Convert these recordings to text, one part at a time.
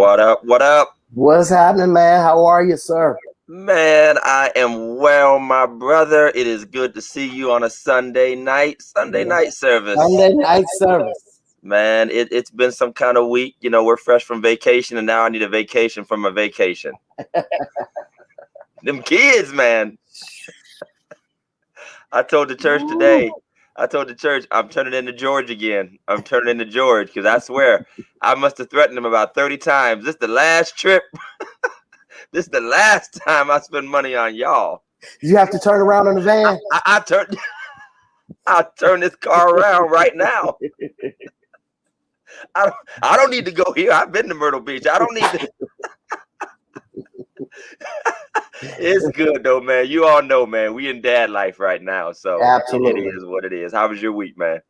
What up? What up? What's happening, man? How are you, sir? Man, I am well, my brother. It is good to see you on a Sunday night service. Sunday night service. Man, it's been some kind of week. You know, we're fresh from vacation, and now I need a vacation from a vacation. Them kids, man. I told the church today, I'm turning into George again. I'm turning into George because I swear I must have threatened him about 30 times. This is the last trip. This is the last time I spend money on y'all. You have to turn around in the van. I'll turn this car around right now. I don't need to go here. I've been to Myrtle Beach. I don't need to. It's good though, man. You all know, man. We in dad life right now, so Absolutely. It is what it is. How was your week, man?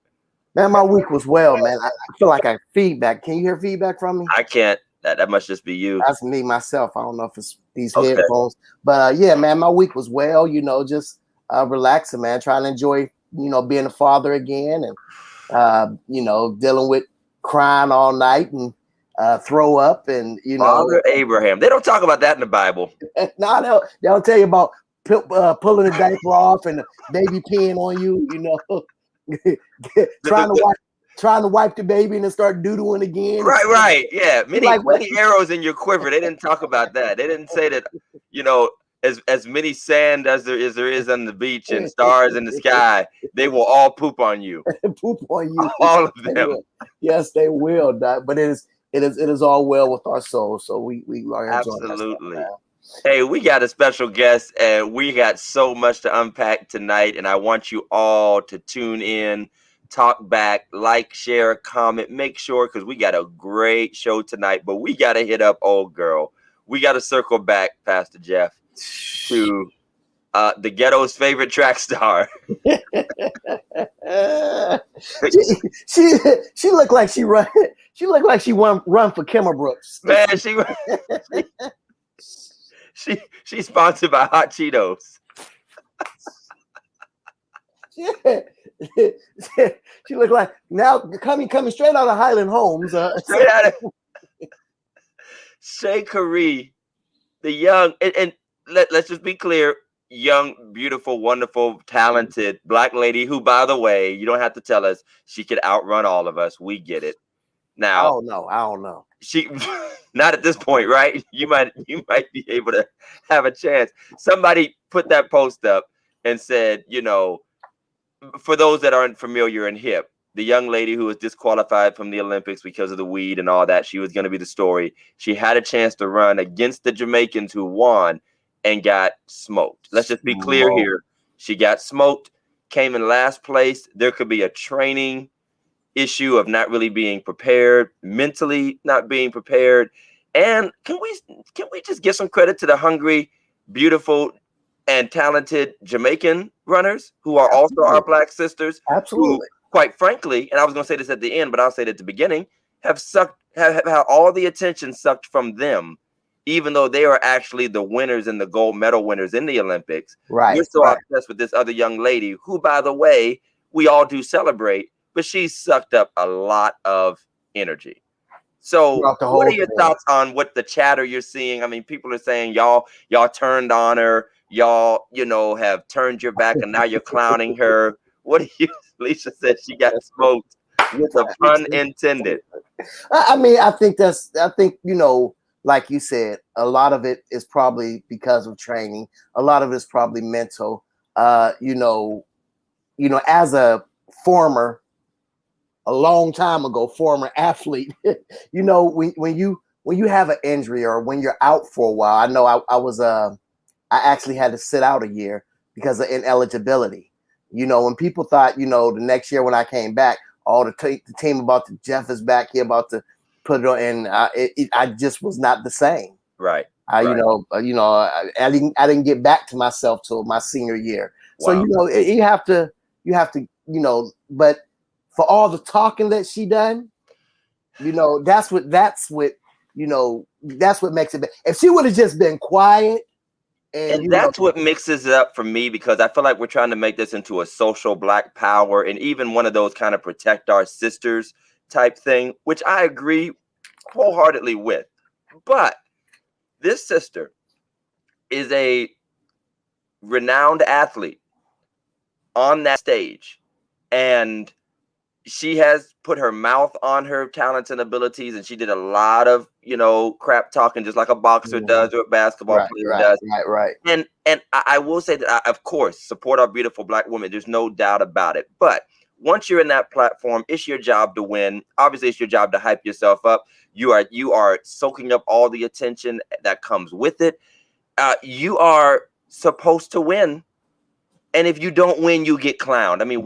Man, my week was well, man. I feel like I have feedback. Can you hear feedback from me? I can't. That must just be you. That's me myself. I don't know if it's these headphones, but yeah, man, my week was well. You know, just relaxing, man. Trying to enjoy, being a father again, and dealing with crying all night and throw up, and Father Abraham. They don't talk about that in the Bible. No, they'll tell you about pulling the diaper off and the baby peeing on you. Trying to wipe the baby and then start doodling again. Right. Yeah, many arrows in your quiver. They didn't talk about that. They didn't say that. As many sand as there is on the beach and stars in the sky, they will all poop on you. Poop on you. All of them. Yes, they will. Doc. But it is all well with our souls. So we are enjoying absolutely. That stuff, hey, we got a special guest, and we got so much to unpack tonight. And I want you all to tune in, talk back, like, share, comment, make sure, because we got a great show tonight. But we got to hit up old girl. We got to circle back, Pastor Jeff, to the ghetto's favorite track star. She looked like she run. She looked like she run for Kimmer Brooks. Man, she's sponsored by Hot Cheetos. She looked like now coming straight out of Highland Homes. Straight out of Shay Caree, the young and let's just be clear, young, beautiful, wonderful, talented Black lady who, by the way, you don't have to tell us, she could outrun all of us. We get it. Now, I don't know. She not at this point, right? You might be able to have a chance. Somebody put that post up and said, for those that aren't familiar and hip, the young lady who was disqualified from the Olympics because of the weed and all that, she was going to be the story. She had a chance to run against the Jamaicans who won and got smoked. Let's just be clear here. She got smoked, came in last place. There could be a training issue of not really being prepared, mentally not being prepared. And can we just give some credit to the hungry, beautiful, and talented Jamaican runners who are also our Black sisters? Absolutely. Who, quite frankly, and I was going to say this at the end, but I'll say it at the beginning, have had all the attention sucked from them, even though they are actually the winners and the gold medal winners in the Olympics. Right. You're so obsessed with this other young lady who, by the way, we all do celebrate, but she's sucked up a lot of energy. So what are your thoughts on what the chatter you're seeing? I mean, people are saying y'all turned on her, y'all, have turned your back and now you're clowning her. What do you, Lisa said she got smoked with a pun intended. I mean, I think like you said, a lot of it is probably because of training. A lot of it is probably mental. As a long time ago, former athlete, when you have an injury or when you're out for a while, I know I actually had to sit out a year because of ineligibility. When people thought, the next year when I came back, the team about to, Jeff is back here about to put it on, and I just was not the same. Right. I didn't get back to myself till my senior year. Wow. So, you have to, but for all the talking that she done, that's what makes it. If she would have just been quiet, and that's what mixes it up for me, because I feel like we're trying to make this into a social Black power and even one of those kind of protect our sisters type thing, which I agree wholeheartedly with. But this sister is a renowned athlete on that stage, and she has put her mouth on her talents and abilities, and she did a lot of, crap talking, just like a boxer does or a basketball player does. Right. And I will say that I, of course, support our beautiful Black women. There's no doubt about it. But once you're in that platform, it's your job to win. Obviously, it's your job to hype yourself up. You are soaking up all the attention that comes with it. You are supposed to win. And if you don't win, you get clowned. I mean,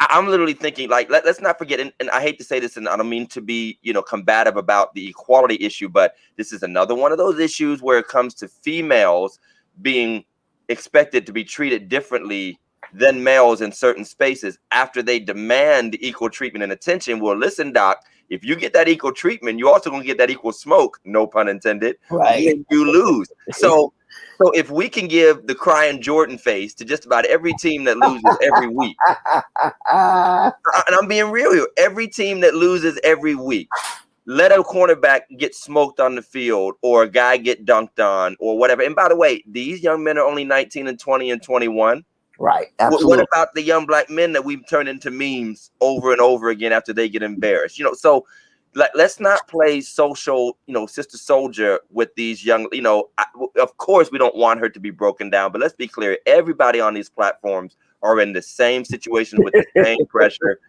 I'm literally thinking, like, let's not forget, and I hate to say this, and I don't mean to be, combative about the equality issue, but this is another one of those issues where it comes to females being expected to be treated differently than males in certain spaces after they demand equal treatment and attention. Well, listen, doc, if you get that equal treatment, you're also going to get that equal smoke, no pun intended, when you lose. So if we can give the crying Jordan face to just about every team that loses every week, and I'm being real here, every team that loses every week, let a cornerback get smoked on the field or a guy get dunked on or whatever. And by the way, these young men are only 19 and 20 and 21. Right. Absolutely. What about the young Black men that we've turned into memes over and over again after they get embarrassed? So let's not play social, sister soldier with these young, of course we don't want her to be broken down, but let's be clear. Everybody on these platforms are in the same situation with the same pressure.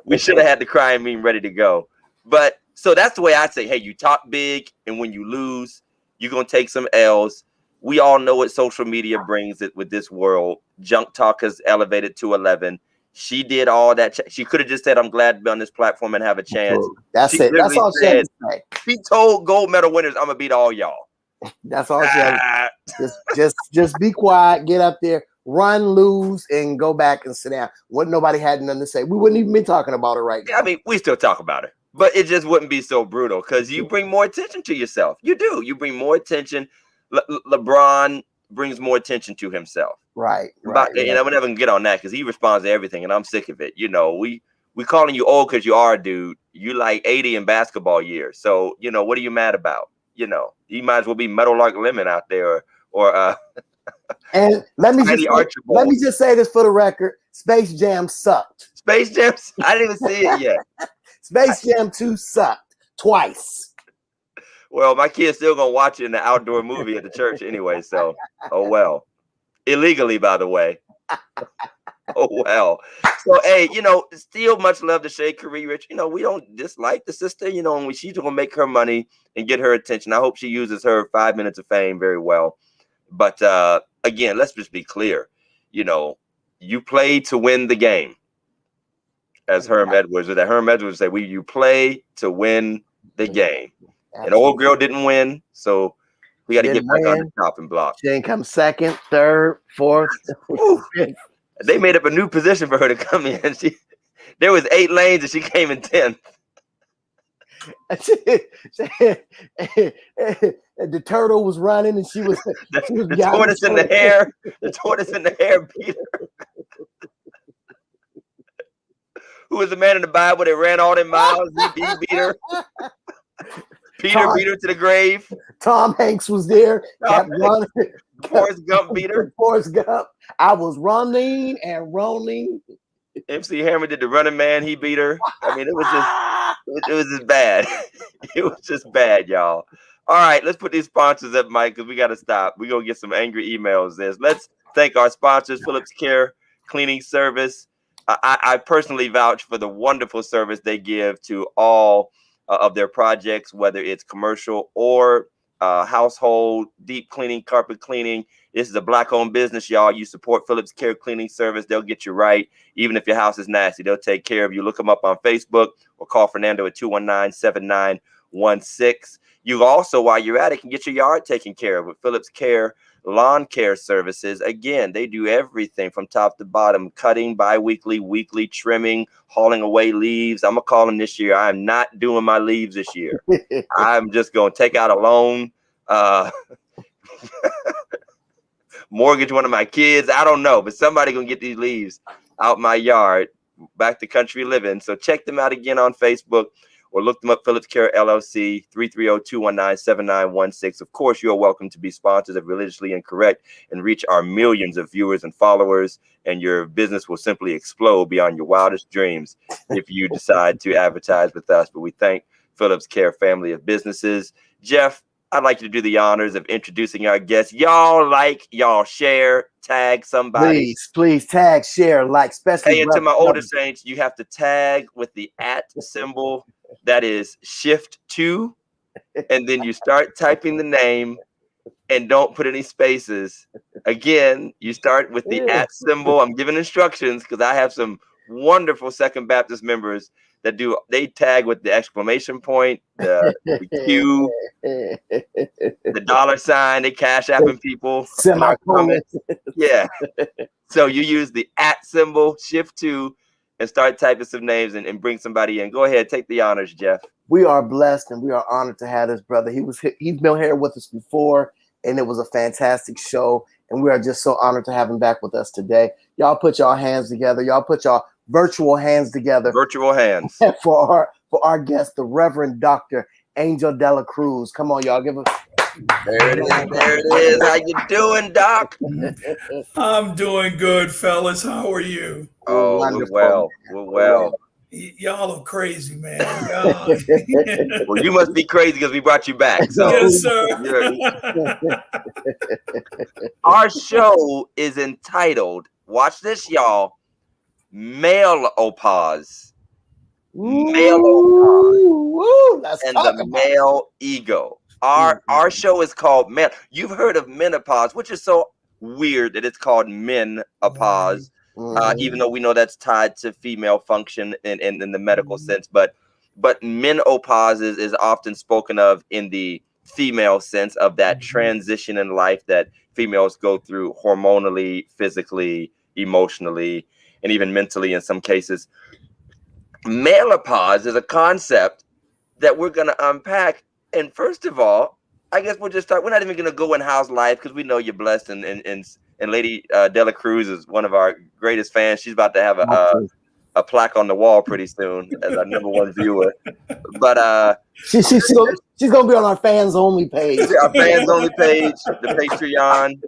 We should have had the crying meme ready to go. But so that's the way I say, hey, you talk big, and when you lose, you're going to take some L's. We all know what social media brings it with this world. Junk talk has elevated to 11. She did all that. She could have just said, I'm glad to be on this platform and have a chance. That's it. That's all she had to say. She told gold medal winners, I'm going to beat all y'all. That's all she had to say. Just be quiet, get up there, run, lose, and go back and sit down. Nobody had nothing to say. We wouldn't even be talking about it right now. I mean, we still talk about it, but it just wouldn't be so brutal because you bring more attention to yourself. You do. You bring more attention. LeBron brings more attention to himself. Right. And I'm never gonna get on that because he responds to everything, and I'm sick of it. We calling you old because you are a dude. You like 80 in basketball years. So, what are you mad about? You might as well be Meadowlark Lemon out there or and let me just say this for the record. Space Jam sucked. Space Jam? I didn't even see it yet. Space Jam 2 sucked twice. Well, my kid's still gonna watch it in the outdoor movie at the church anyway, so oh well. Illegally, by the way. Oh well. So hey, still much love to Shay Curry Rich. We don't dislike the sister, and she's gonna make her money and get her attention. I hope she uses her 5 minutes of fame very well. But again, let's just be clear. You play to win the game. As Herm Edwards would say, you play to win the game. Absolutely. And old girl didn't win, so we got to get back on the chopping block. She didn't come second, third, fourth. They made up a new position for her to come in. There was 8 lanes, and she came in 10th. The turtle was running, and she was the tortoise in the hair. The tortoise in the hair beat her. Who was the man in the Bible that ran all them miles? He beat her. Peter beat her to the grave. Tom Hanks was there. Kept running. Forrest Gump beat her. Forrest Gump. I was running and rolling. MC Hammer did the Running Man. He beat her. I mean, it was just bad. It was just bad, y'all. All right, let's put these sponsors up, Mike, because we got to stop. We're going to get some angry emails. Let's thank our sponsors, Phillips Care Cleaning Service. I personally vouch for the wonderful service they give to all of their projects, whether it's commercial or household, deep cleaning, carpet cleaning. This is a Black-owned business, y'all. You support Phillips Care Cleaning Service. They'll get you right. Even if your house is nasty, they'll take care of you. Look them up on Facebook or call Fernando at 219-7916. You also, while you're at it, can get your yard taken care of with Phillips Care Lawn Care Services. Again, they do everything from top to bottom: cutting, bi-weekly, weekly, trimming, hauling away leaves. I'm going to call them this year. I'm not doing my leaves this year. I'm just going to take out a loan, mortgage one of my kids. I don't know, but somebody going to get these leaves out my yard, back to country living. So check them out again on Facebook or look them up, Phillips Care LLC, 330-219-7916. Of course, you're welcome to be sponsors of Religiously Incorrect and reach our millions of viewers and followers, and your business will simply explode beyond your wildest dreams if you decide to advertise with us. But we thank Phillips Care family of businesses. Jeff, I'd like you to do the honors of introducing our guests. Y'all share, tag somebody. Please tag, share, like, especially. Hey, and to my older saints, you have to tag with the @ symbol. That is Shift 2, and then you start typing the name, and don't put any spaces. Again, you start with the @ symbol. I'm giving instructions because I have some wonderful Second Baptist members that they tag with the exclamation point, the Q, the $sign, they cash apping people. Yeah. So you use the @ symbol, Shift 2, and start typing some names and bring somebody in. Go ahead, take the honors, Jeff. We are blessed and we are honored to have this brother. He's been here with us before, and it was a fantastic show. And we are just so honored to have him back with us today. Y'all put y'all hands together. Y'all put y'all virtual hands together. Virtual hands. for our guest, the Reverend Dr. Angel Dela Cruz. Come on, y'all, give us. There it is. There it is. How you doing, Doc? I'm doing good, fellas. How are you? Oh, we're well. We're well. Y'all are crazy, man. Well, you must be crazy because we brought you back. So. Yes, sir. Our show is entitled, watch this, y'all, Male-opause. Male-opause. And the male ego. Our show is called Male. You've heard of menopause, which is so weird that it's called men-opause. Even though we know that's tied to female function in the medical sense, but menopause is often spoken of in the female sense of that transition in life that females go through hormonally, physically, emotionally, and even mentally in some cases. Male-opause is a concept that we're going to unpack. And first of all, I guess we'll just start. We're not even going to go in house life because we know you're blessed, and Lady Dela Cruz is one of our greatest fans. She's about to have a plaque on the wall pretty soon as our #1 viewer. But she's gonna be on our fans only page. Our fans only page, the Patreon.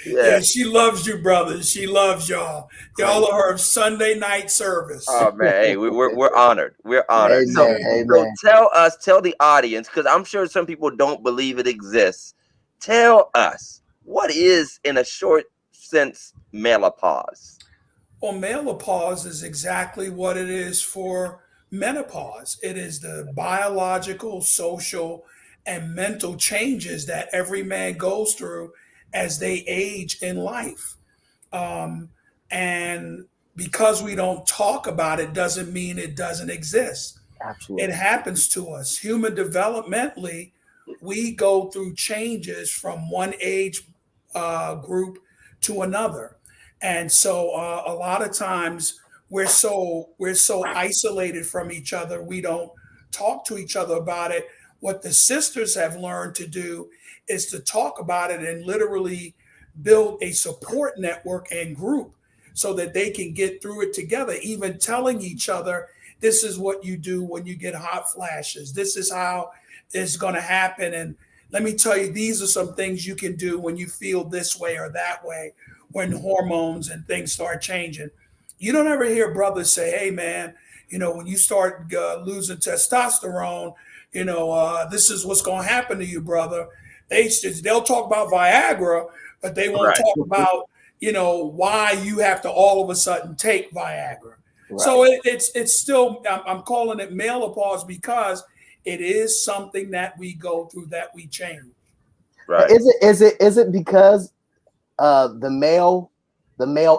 Yeah, she loves you, brothers. She loves y'all. Y'all are her Sunday night service. Oh man, hey, we're honored. We're honored. Amen. So tell the audience, because I'm sure some people don't believe it exists. Tell us, what is, in a short sense, male-opause? Well, male-opause is exactly what it is for menopause. It is the biological, social, and mental changes that every man goes through as they age in life. And because we don't talk about it doesn't mean it doesn't exist. Absolutely. It happens to us. Human developmentally, we go through changes from one age group to another. And so a lot of times we're so isolated from each other. We don't talk to each other about it. What the sisters have learned to do is to talk about it and literally build a support network and group so that they can get through it together, even telling each other, this is what you do when you get hot flashes. This is how it's going to happen. And let me tell you, these are some things you can do when you feel this way or that way, when hormones and things start changing. You don't ever hear brothers say, hey, man, when you start losing testosterone, this is what's going to happen to you, brother. They'll talk about Viagra, but they won't talk about, why you have to all of a sudden take Viagra. Right. So it's still, I'm calling it male-opause because it is something that we go through, that we change. Right. Is it because the male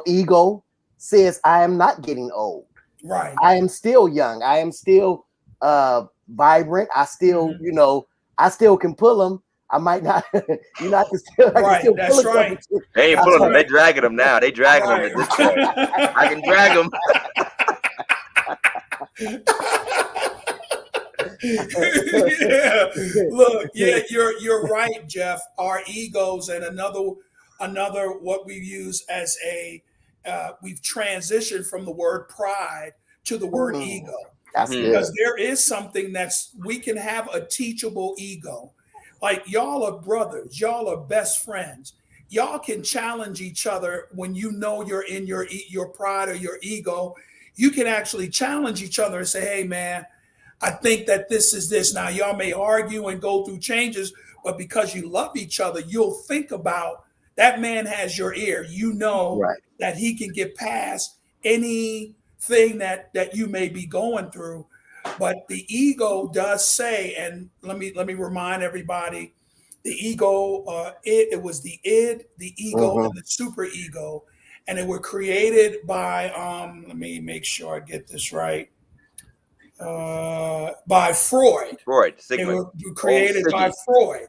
ego says, I am not getting old. Right. I am still young. I am still vibrant. I still, I still can pull them. I might not, I can still, I can still that's pull right. They ain't pulling them. They dragging them now. They dragging them at this point. I can drag them. Look, you're right, Jeff. Our egos, and another what we use as we've transitioned from the word pride to the word ego. That's Mhm. good. Because there is something we can have a teachable ego. Like y'all are brothers, y'all are best friends. Y'all can challenge each other when you know you're in your pride or your ego. You can actually challenge each other and say, "Hey, man, I think that this is this." Now, y'all may argue and go through changes, but because you love each other, you'll think about that man has your ear. You know Right. that he can get past anything that you may be going through. But the ego does say, and let me remind everybody, the ego, it was the id, the ego, Hmm. and the super ego, and they were created by let me make sure I get this right, by Freud. Freud, They Sigmund. were Old created by Siggy. Freud,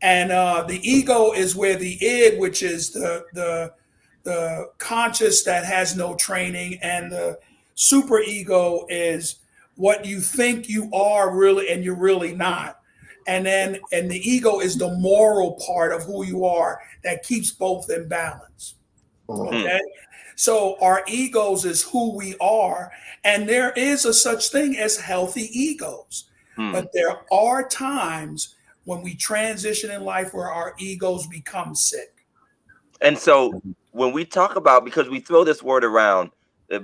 and the ego is where the id, which is the conscious that has no training, and the super ego is what you think you are really, and you're really not. And the ego is the moral part of who you are that keeps both in balance. Hmm. Okay. So our egos is who we are. And there is a such thing as healthy egos. Hmm. But there are times when we transition in life where our egos become sick. And so when we talk about, because we throw this word around,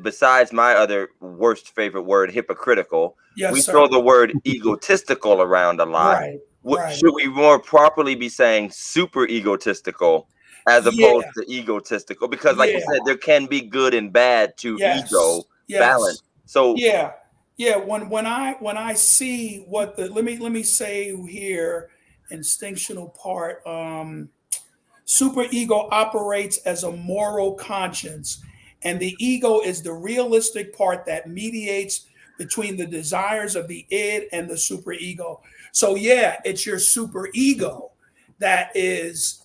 besides my other worst favorite word, hypocritical, we Yes, throw sir. the word egotistical around a lot. Right. Right. Should we more properly be saying super egotistical as opposed Yeah. to egotistical? Because, like you Yeah. said, there can be good and bad to ego Yes. balance. Yes. So, Yeah. Yeah. When I see what the let me say here, instinctual part. Superego operates as a moral conscience, and the ego is the realistic part that mediates between the desires of the id and the superego. So yeah, it's your superego that is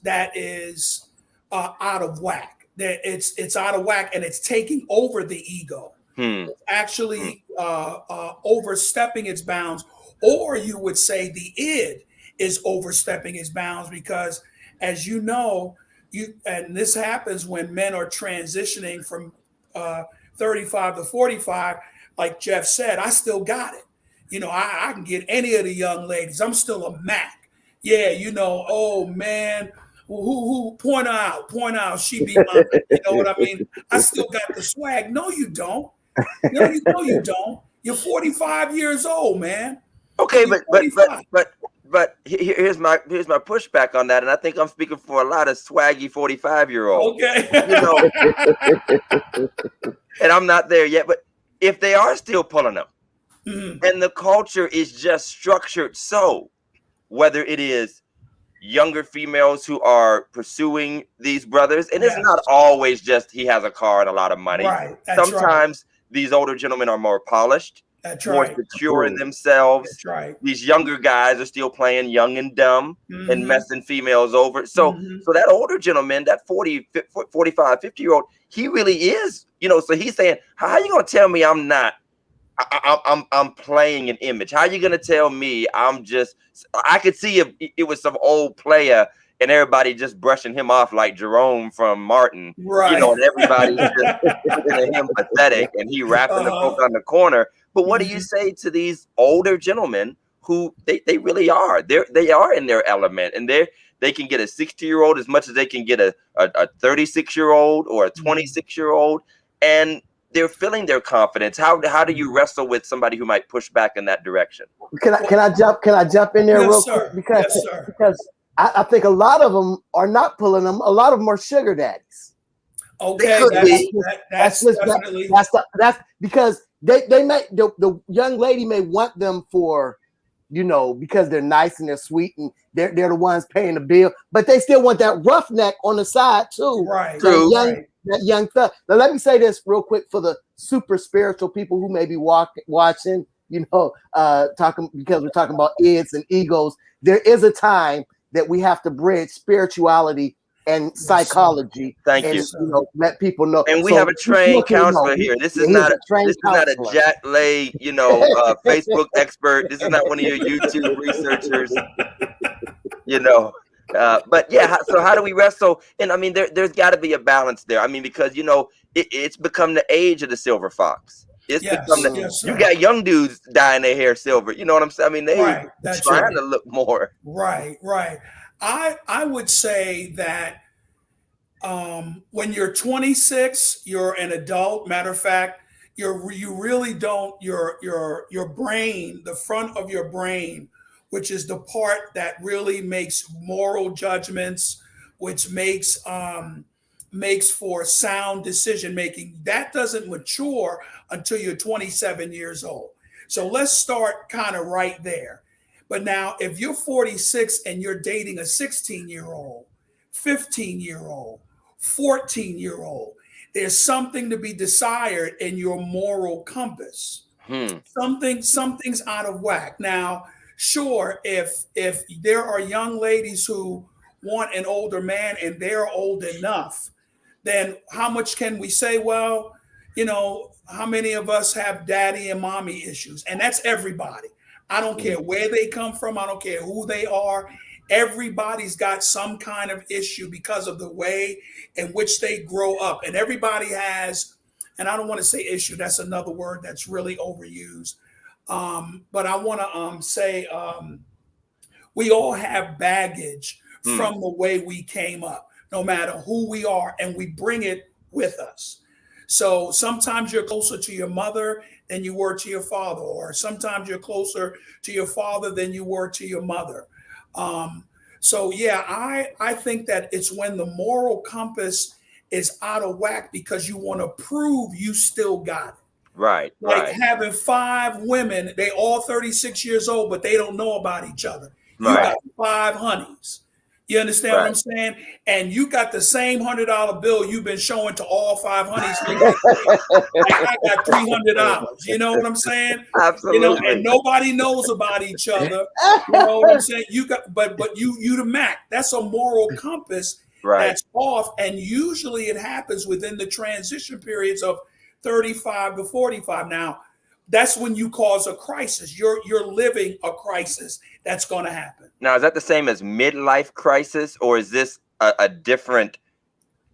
out of whack. That it's out of whack, and it's taking over the ego. hmm, hmm, Actually overstepping its bounds, or you would say the id is overstepping its bounds because, as you know, and this happens when men are transitioning from uh, 35 to 45. Like Jeff said, I still got it. I can get any of the young ladies. I'm still a Mac. Yeah, oh man, who point out, she be mine. You know what I mean? I still got the swag. No, you don't. No, you don't. You're 45 years old, man. okay, You're but but but 45. but but here's my pushback on that, and I think I'm speaking for a lot of swaggy 45-year-olds. Okay. You know, and I'm not there yet, but if they are still pulling them Mhm. and the culture is just structured so, whether it is younger females who are pursuing these brothers, and it's not Yes. always just he has a car and a lot of money. Right. That's right. Sometimes these older gentlemen are more polished, That's more right. secure in Mm. themselves. That's right. These younger guys are still playing young and dumb and Hmm. messing females over. So Hmm. so that older gentleman, that 40, 45, 50-year-old, he really is, so he's saying, how are you going to tell me I'm not I'm playing an image? How are you gonna tell me I'm just? I could see if it was some old player and everybody just brushing him off like Jerome from Martin, Right. and everybody's just considering him pathetic and he rapping the folk Uh-huh. on the corner. But what do you Hmm. say to these older gentlemen who they really are? They are in their element, and they can get a 60-year-old as much as they can get a 36-year-old or a Hmm. 26-year-old, and they're feeling their confidence. How do you wrestle with somebody who might push back in that direction? Can I Well, can I jump can I jump in there yes, real quick sir. because Yes, sir. because I think a lot of them are not pulling them. A lot of them are sugar daddies. They Okay, could That's be. just, that's that's just definitely that's because they may the young lady may want them for because they're nice and they're sweet and they're the ones paying the bill, but they still want that roughneck on the side too. right. That True. young Right. that young thug. Now let me say this real quick for the super spiritual people who may be watching, talking because we're talking about ids and egos. There is a time that we have to bridge spirituality and Yes, sir. psychology Thank and you. Yes, sir. let people know. And we have So a just trained want you to know, counselor here. This is he's not a a trained this is not a counselor. Jack Lay, Facebook expert. This is not one of your YouTube researchers, you know. But yeah, so how do we wrestle? And I mean, there's got to be a balance there. I mean, because it's become the age of the silver fox. It's become Yes, that yes, you sir. got young dudes dyeing their hair silver. You know what I'm saying? I mean, they Right. That's trying right. to look more. Right, right. I would say that when you're 26, you're an adult. Matter of fact, you really don't your brain, the front of your brain, which is the part that really makes moral judgments, which makes for sound decision making. That doesn't mature until you're 27 years old. So let's start kind of right there. But now, if you're 46 and you're dating a 16-year-old, 15-year-old, 14-year-old, there's something to be desired in your moral compass. Hmm. Something's out of whack. Now, sure, if there are young ladies who want an older man and they're old enough, then how much can we say? Well, how many of us have daddy and mommy issues? And that's everybody. I don't care where they come from. I don't care who they are. Everybody's got some kind of issue because of the way in which they grow up. And everybody has, and I don't want to say issue, that's another word that's really overused. But I want to say we all have baggage Hmm. from the way we came up, no matter who we are, and we bring it with us. So sometimes you're closer to your mother than you were to your father, or sometimes you're closer to your father than you were to your mother. So yeah, I think that it's when the moral compass is out of whack because you want to prove you still got it. Right, Like right, having five women, they all 36 years old, but they don't know about each other. You right, got five honeys. You understand what I'm right. saying? And you got the same $100 bill you've been showing to all five honeys for your thing. Like I got $300. You know what I'm saying? And Absolutely. nobody knows about each other. You know what I'm saying? You got, but you the Mac. That's a moral compass Right. that's off, and usually it happens within the transition periods of 35 to 45. Now, that's when you cause a crisis. You're living a crisis that's going to happen. Now, is that the same as midlife crisis, or is this a different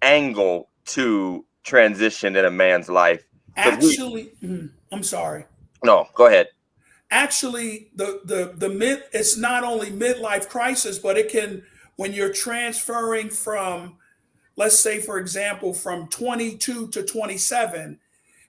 angle to transition in a man's life? Because Actually, I'm sorry. no, go ahead. Actually, the mid it's not only midlife crisis, but it can when you're transferring from, let's say, for example, from 22 to 27,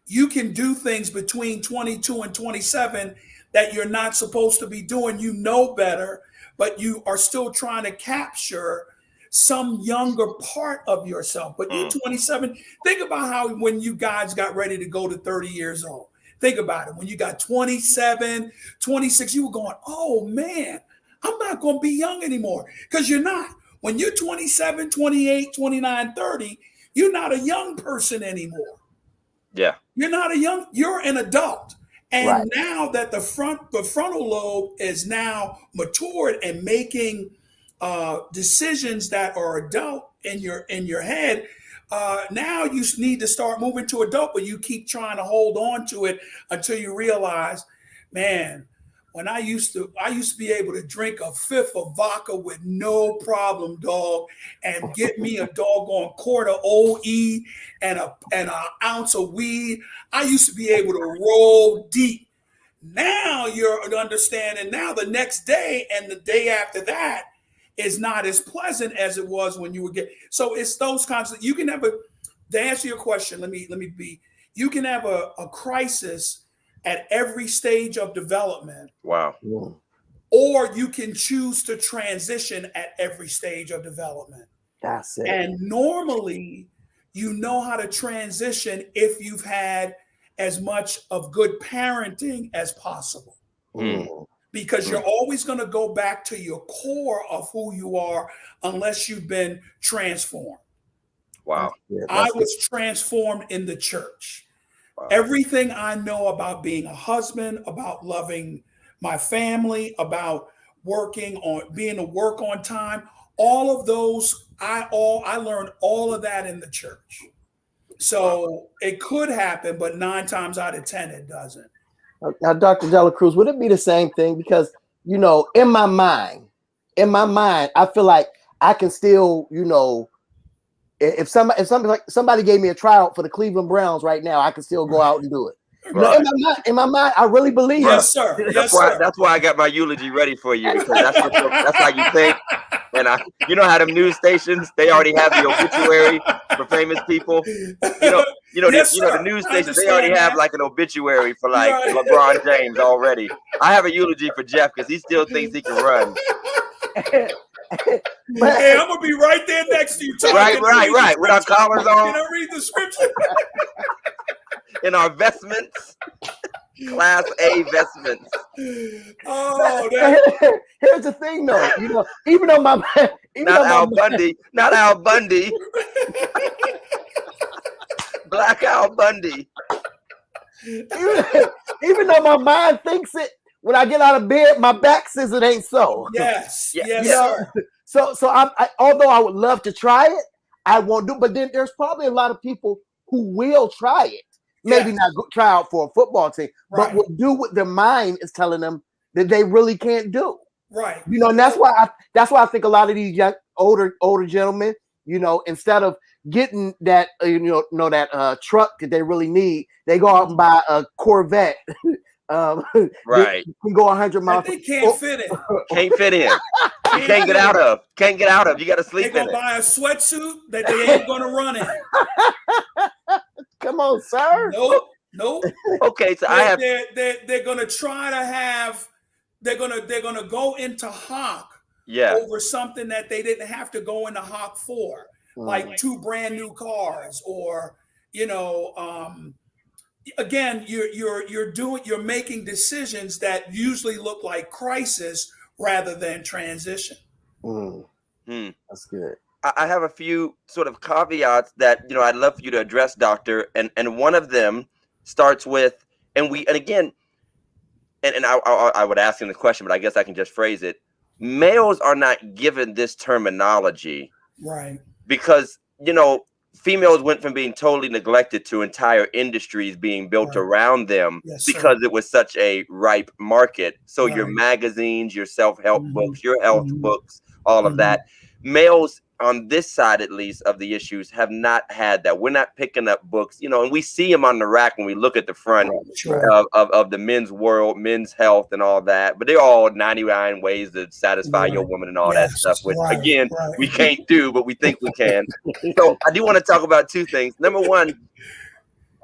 you can do things between 22 and 27 that you're not supposed to be doing. You know better, but you are still trying to capture some younger part of yourself. But you Mm. 27, think about how when you guys got ready to go to 30 years old. Think about it. When you got 27, 26, you were going, oh man, I'm not going to be young anymore. Because you're not. When you're 27, 28, 29, 30, you're not a young person anymore. Yeah. You're an adult. Right. And now that the frontal lobe is now matured and making decisions that are adult in your head, now you need to start moving to adult, but you keep trying to hold on to it until you realize, man, when I used to be able to drink a fifth of vodka with no problem, dog, and get me a doggone quart of OE and an ounce of weed. I used to be able to roll deep. Now you're understanding. Now the next day and the day after that is not as pleasant as it was when you were getting. So it's those kinds of. You can have to answer your question. Let me be. You can have a crisis at every stage of development. Wow. Or you can choose to transition at every stage of development. That's it. And normally, you know how to transition if you've had as much of good parenting as possible. Because you're always going to go back to your core of who you are unless you've been transformed. Wow. I was transformed in the church. Wow. Everything I know about being a husband, about loving my family, about being to work on time, all of those, I learned all of that in the church. So it could happen, but 9 times out of 10, it doesn't. Now, Dr. Dela Cruz, would it be the same thing? Because, in my mind, I feel like I can still, if somebody gave me a tryout for the Cleveland Browns right now, I can still go out and do it. No, Right. in my mind, I really believe Yes, it. sir. Yes, sir. That's why I got my eulogy ready for you, because that's how you think. And you know how them news stations, they already have the obituary for famous people. Yes, The sir. news I stations, they already understand have that. like an obituary for like Right. LeBron James already. I have a eulogy for Jeff because he still thinks he can run. But Hey, I'm gonna be right there next to you, Todd. Right, Can I read the right. With our scripture? collars on, Can I read the scripture? in our vestments, Class A vestments. Oh, that. here's the thing, though. Even though my Not Al Bundy. Not Al Bundy. Black Al Bundy. even though my mind thinks it, when I get out of bed, my back says it ain't so. Yes, Yeah, yes, yeah. sir. So although I would love to try it, I won't do. But then there's probably a lot of people who will try it. Maybe Yes. not try out for a football team, but Right. will do what their mind is telling them that they really can't do. Right. And that's why I think a lot of these young, older gentlemen, instead of getting that that truck that they really need, they go out and buy a Corvette. Right. Can go 100 miles. That they can't fit in. Can't fit in. You can't get out of. Can't get out of. You got to They're sleep in gonna it. buy a sweatsuit that they ain't gonna run in. Come on, sir. Nope. Okay, so They're gonna try to have. They're gonna go into hock yeah. over something that they didn't have to go into hock for, like 2 brand new cars, or again, you're making decisions that usually look like crisis rather than transition. That's good. I have a few sort of caveats that I'd love for you to address, Doctor, and one of them starts with, and I would ask him the question, but I guess I can just phrase it. Males are not given this terminology, right? Because females went from being totally neglected to entire industries being built around them, because it was such a ripe market. So your magazines, your self-help books, your health books, all of that. Males on this side, at least, of the issues have not had that. We're not picking up books, and we see them on the rack when we look at the front of the men's world, men's health and all that. But they're all 99 ways to satisfy your woman and all that stuff, which again, we can't do, but we think we can. So I do want to talk about 2 things. Number one,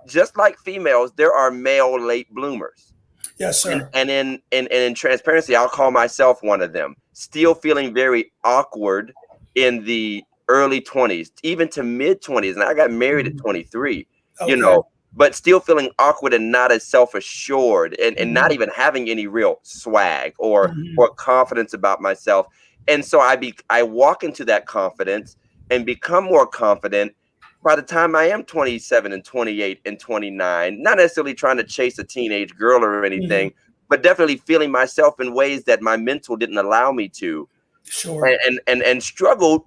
just like females, there are male late bloomers. Yes, sir. And in transparency, I'll call myself one of them. Still feeling very awkward in the early 20s, even to mid 20s. And I got married at 23, but still feeling awkward and not as self-assured, and not even having any real swag or confidence about myself. And so I walk into that confidence and become more confident by the time I am 27 and 28 and 29, not necessarily trying to chase a teenage girl or anything, but definitely feeling myself in ways that my mental didn't allow me to. Sure. And struggled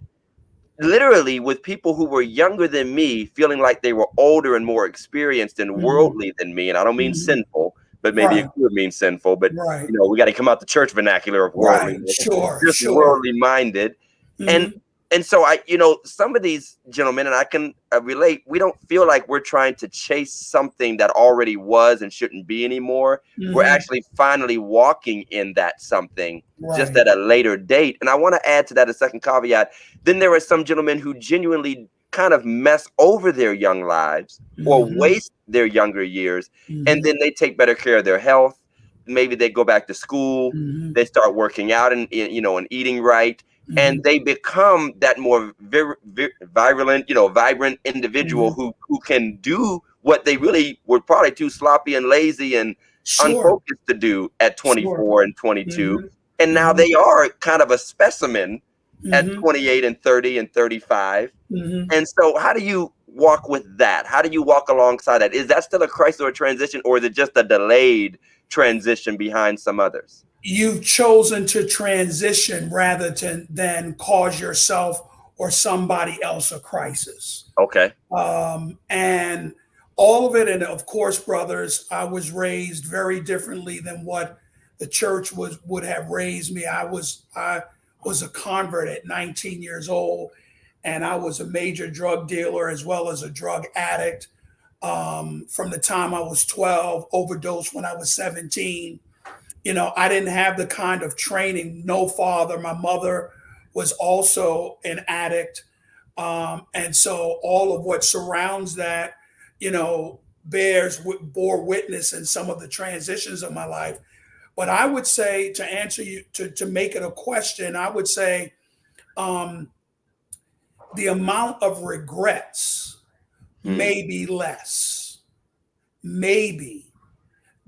literally with people who were younger than me, feeling like they were older and more experienced and worldly than me. And I don't mean sinful, but maybe it could mean sinful. But we got to come out the church vernacular of worldly, just worldly minded. And so some of these gentlemen, and I can relate, we don't feel like we're trying to chase something that already was and shouldn't be anymore. We're actually finally walking in that something just at a later date. And I want to add to that a second caveat. Then there are some gentlemen who genuinely kind of mess over their young lives or waste their younger years. And then they take better care of their health. Maybe they go back to school. They start working out and eating right. And they become that more vibrant individual who can do what they really were probably too sloppy and lazy and unfocused to do at 24 and 22. And now they are kind of a specimen at 28 and 30 and 35. And so how do you walk with that? How do you walk alongside that? Is that still a crisis or a transition, or is it just a delayed transition behind some others? You've chosen to transition rather than cause yourself or somebody else a crisis. Okay. And all of it. And of course, brothers, I was raised very differently than what the church would have raised me. I was a convert at 19 years old, and I was a major drug dealer as well as a drug addict. from the time I was 12, overdosed when I was 17. You know, I didn't have the kind of training, no father. My mother was also an addict. And so all of what surrounds that, you know, bore witness in some of the transitions of my life. But I would say, to answer you, to make it a question, I would say the amount of regrets may be less. Maybe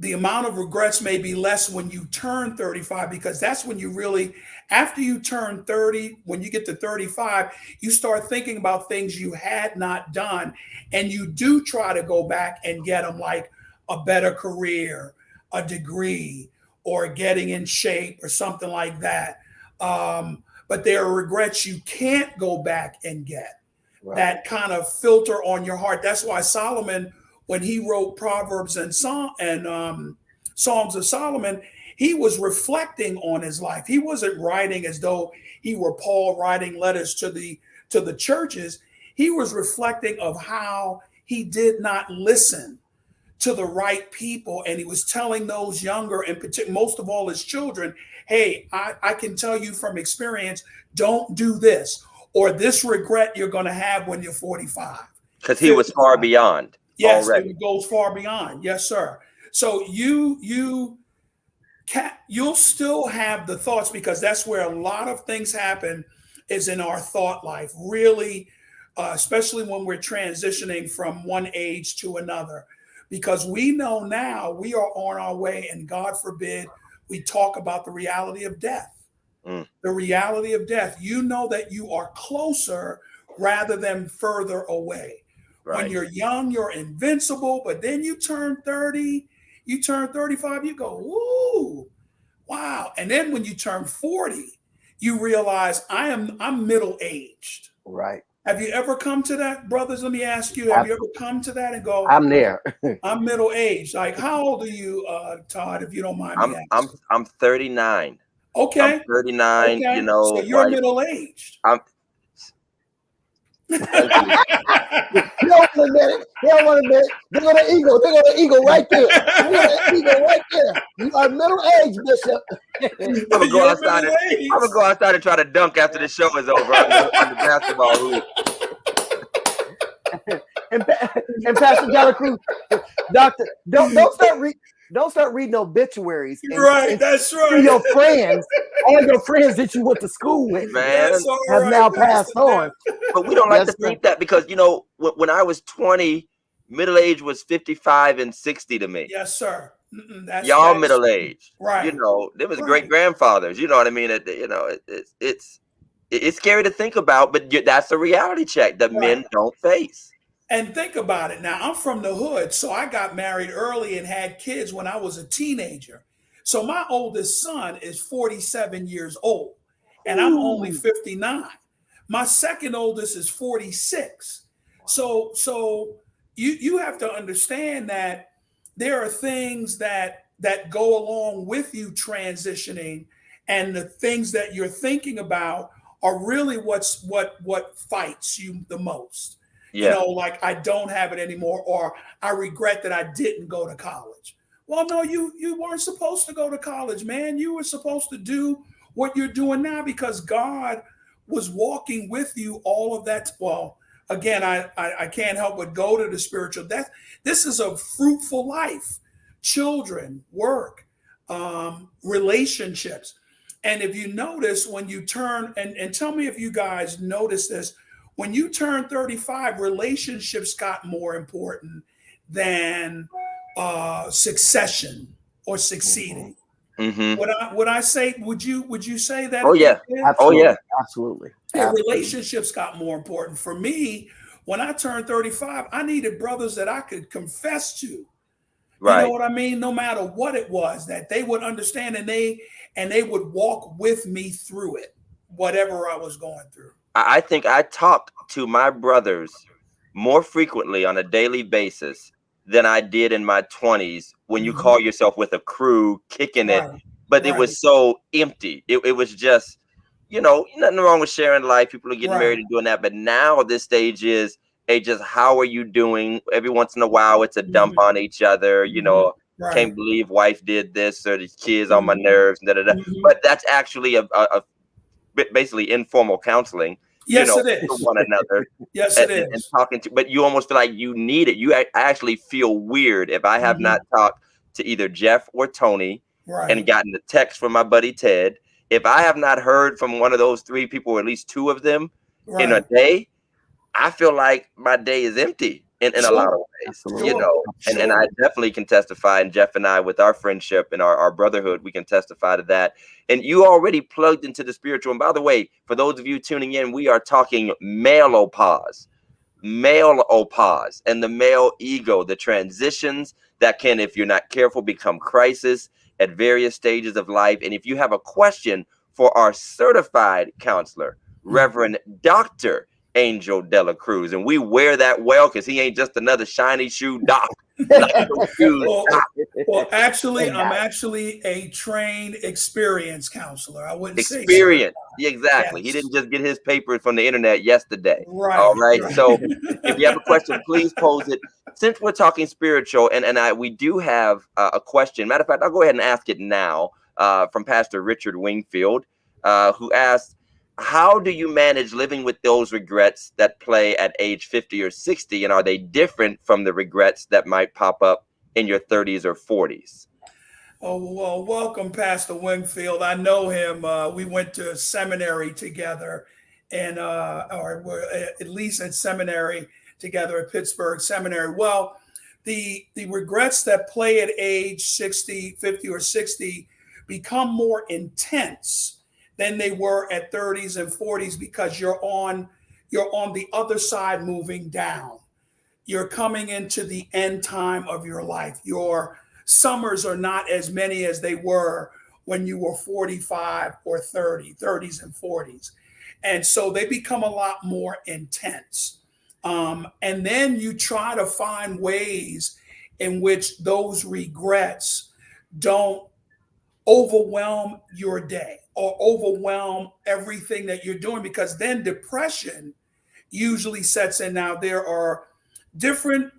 the amount of regrets may be less when you turn 35, because that's when you really, after you turn 30, when you get to 35, you start thinking about things you had not done. And you do try to go back and get them, like a better career, a degree, or getting in shape or something like that. But there are regrets you can't go back and get. Right. That kind of filter on your heart. That's why Solomon, when he wrote Proverbs and Songs of Solomon, he was reflecting on his life. He wasn't writing as though he were Paul writing letters to the churches. He was reflecting of how he did not listen to the right people, and he was telling those younger, and most of all his children, hey, I can tell you from experience, don't do this, or this regret you're going to have when you're 45. Because he was far beyond. Yes, already. It goes far beyond. Yes, sir. So you'll still have the thoughts, because that's where a lot of things happen, is in our thought life, really, especially when we're transitioning from one age to another, because we know now we are on our way, and God forbid we talk about the reality of death. The reality of death. You know that you are closer rather than further away. Right. When you're young, you're invincible, but then you turn 30, you turn 35, you go, ooh, wow. And then when you turn 40, you realize I'm middle-aged. Right. Have you ever come to that, brothers? Let me ask you, have you ever come to that and go, I'm there. I'm middle-aged. Like, how old are you, Todd, if you don't mind me asking? I'm 39. Okay. I'm 39, okay. you know. So you're middle-aged. You don't want to admit it. They don't want to admit it. They got an ego. They got an ego right there. They got an ego right there. You are middle-aged, Bishop. I'm gonna go outside and try to dunk after the show is over on the basketball hoop. and Pastor Cruz, Doctor, don't start reading obituaries. Right, that's right. Your friends, all your friends that you went to school with, man, have now passed on. But we don't like to think that, because, you know, when I was 20, middle age was 55 and 60 to me. Yes, sir. Y'all middle aged, right? You know, there was great grandfathers. You know what I mean? You know, it's scary to think about, but that's a reality check that men don't face. And think about it now. I'm from the hood, so I got married early and had kids when I was a teenager. So my oldest son is 47 years old, and I'm only 59. My second oldest is 46. So you have to understand that there are things that go along with you transitioning, and the things that you're thinking about are really what fights you the most. Yeah. You know, like, I don't have it anymore, or I regret that I didn't go to college. Well, no, you weren't supposed to go to college, man. You were supposed to do what you're doing now, because God was walking with you all of that. Well, again, I can't help but go to the spiritual. This is a fruitful life. Children, work, relationships. And if you notice, when you turn, and tell me if you guys notice this, when you turn 35, relationships got more important than succession or succeeding. Mm-hmm. Would I say? Would you say that? Oh yeah. Absolutely. Oh yeah. Absolutely. Yeah, relationships got more important for me. When I turned 35, I needed brothers that I could confess to. Right. You know what I mean? No matter what it was, that they would understand, and they would walk with me through it, whatever I was going through. I think I talked to my brothers more frequently on a daily basis than I did in my 20s, when you call yourself with a crew, kicking it, but it was so empty. It was just, you know, nothing wrong with sharing life. People are getting married and doing that. But now this stage is just how are you doing? Every once in a while, it's a dump on each other. You know, Right. can't believe wife did this, or the kids on my Mhm. nerves. Da, da, da. Mhm. But that's actually a basically informal counseling. You Yes, know, it to is. one another. Yes, And, it and is. talking to, but you almost feel like you need it. I actually feel weird if I have not Mhm. talked to either Jeff or Tony and Right. gotten a text from my buddy Ted. If I have not heard from one of those three people, or at least two of them in a Right. day, I feel like my day is empty in a lot of Sure. ways, you Absolutely. Sure. know. And Sure. I definitely can testify, and Jeff and I, with our friendship and our brotherhood, we can testify to that. And you already plugged into the spiritual. And by the way, for those of you tuning in, we are talking male-opause, male-opause, and the male ego, the transitions that can, if you're not careful, become crisis at various stages of life. And if you have a question for our certified counselor, Reverend Dr. Angel Dela Cruz, and we wear that well because he ain't just another shiny shoe doc. Like those shoes, Well, doc. well, actually, And I'm actually a trained, experienced counselor. I wouldn't say certified. Experience. Yeah, exactly. He Yes. didn't just get his papers from the internet yesterday. All Right. right. Right. So if you have a question, please pose it. Since we're talking spiritual, and we do have a question. Matter of fact, I'll go ahead and ask it now from Pastor Richard Wingfield, who asked, how do you manage living with those regrets that play at age 50 or 60? And are they different from the regrets that might pop up in your 30s or 40s? Oh, well, welcome, Pastor Wingfield. I know him. We went to seminary together, and or we're at least at seminary together at Pittsburgh Seminary. Well, the regrets that play at age 60, 50, or 60 become more intense than they were at 30s and 40s because you're on the other side moving down. You're coming into the end time of your life. Your summers are not as many as they were when you were 45 or 30, 30s and 40s. And so they become a lot more intense. And then you try to find ways in which those regrets don't overwhelm your day or overwhelm everything that you're doing, because then depression usually sets in. Now there are different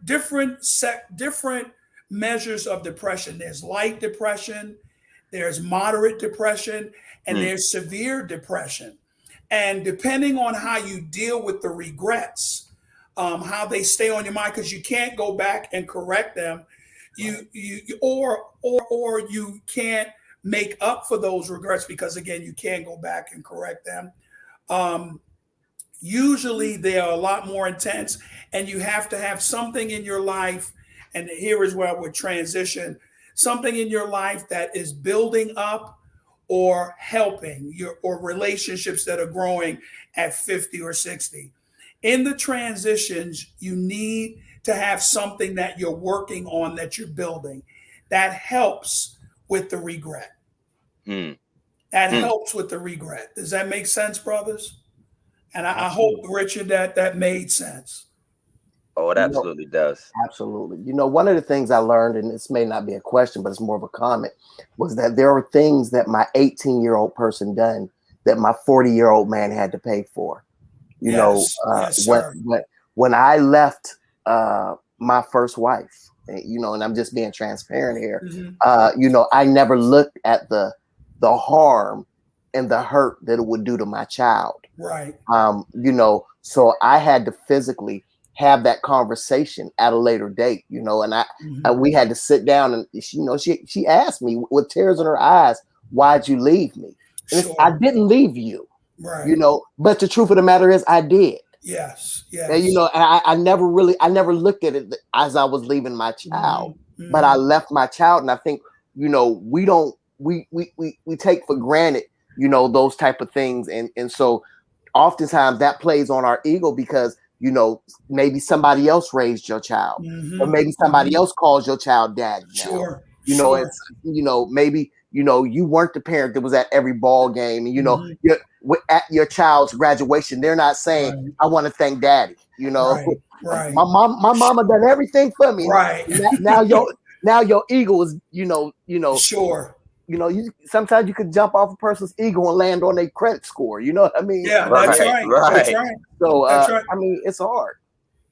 measures of depression. There's light depression, there's moderate depression, and Hmm. there's severe depression. And depending on how you deal with the regrets, how they stay on your mind, because you can't go back and correct them, or you can't make up for those regrets because again you can't go back and correct them. Um, Usually they are a lot more intense, and you have to have something in your life, and here is where I would transition, something in your life that is building up or helping your, or relationships that are growing at 50 or 60. In the transitions you need to have something that you're working on, that you're building, that helps with the regret. Hmm. That Hmm. helps with the regret. Does that make sense, brothers? And I hope, absolutely. Richard, that made sense. Oh, it You know, absolutely does. absolutely. You know, one of the things I learned, and this may not be a question, but it's more of a comment, was that there are things that my 18-year-old person done that my 40-year-old man had to pay for. You know, Yes, yes, when sir. when I left my first wife, you know, and I'm just being transparent here. Hmm. You know, I never looked at the harm and the hurt that it would do to my child. Right. You know, so I had to physically have that conversation at a later date, you know, and Hmm. we had to sit down, and she, you know, she asked me with tears in her eyes, why'd you leave me? And I Sure. didn't leave you, you Right. know, but the truth of the matter is I did. Yes. And you Yes. know, and I never looked at it as I was leaving my child, Hmm. but I Hmm. left my child. And I think, you know, we take for granted, you know, those type of things. And so oftentimes that plays on our ego because, you know, maybe somebody else raised your child, or Hmm. maybe somebody Hmm. else calls your child daddy now. Sure. You know, Sure. it's, you know, maybe, you know, you weren't the parent that was at every ball game. And, you know, Hmm. at your child's graduation, they're not saying, Right. I want to thank daddy. You know, Right. Right. my mama done everything for me. Right. Now your ego is, Sure. you sometimes you could jump off a person's ego and land on their credit score. You know what I mean? Yeah, that's Right, right. That's right. right. So That's right. I mean, it's hard.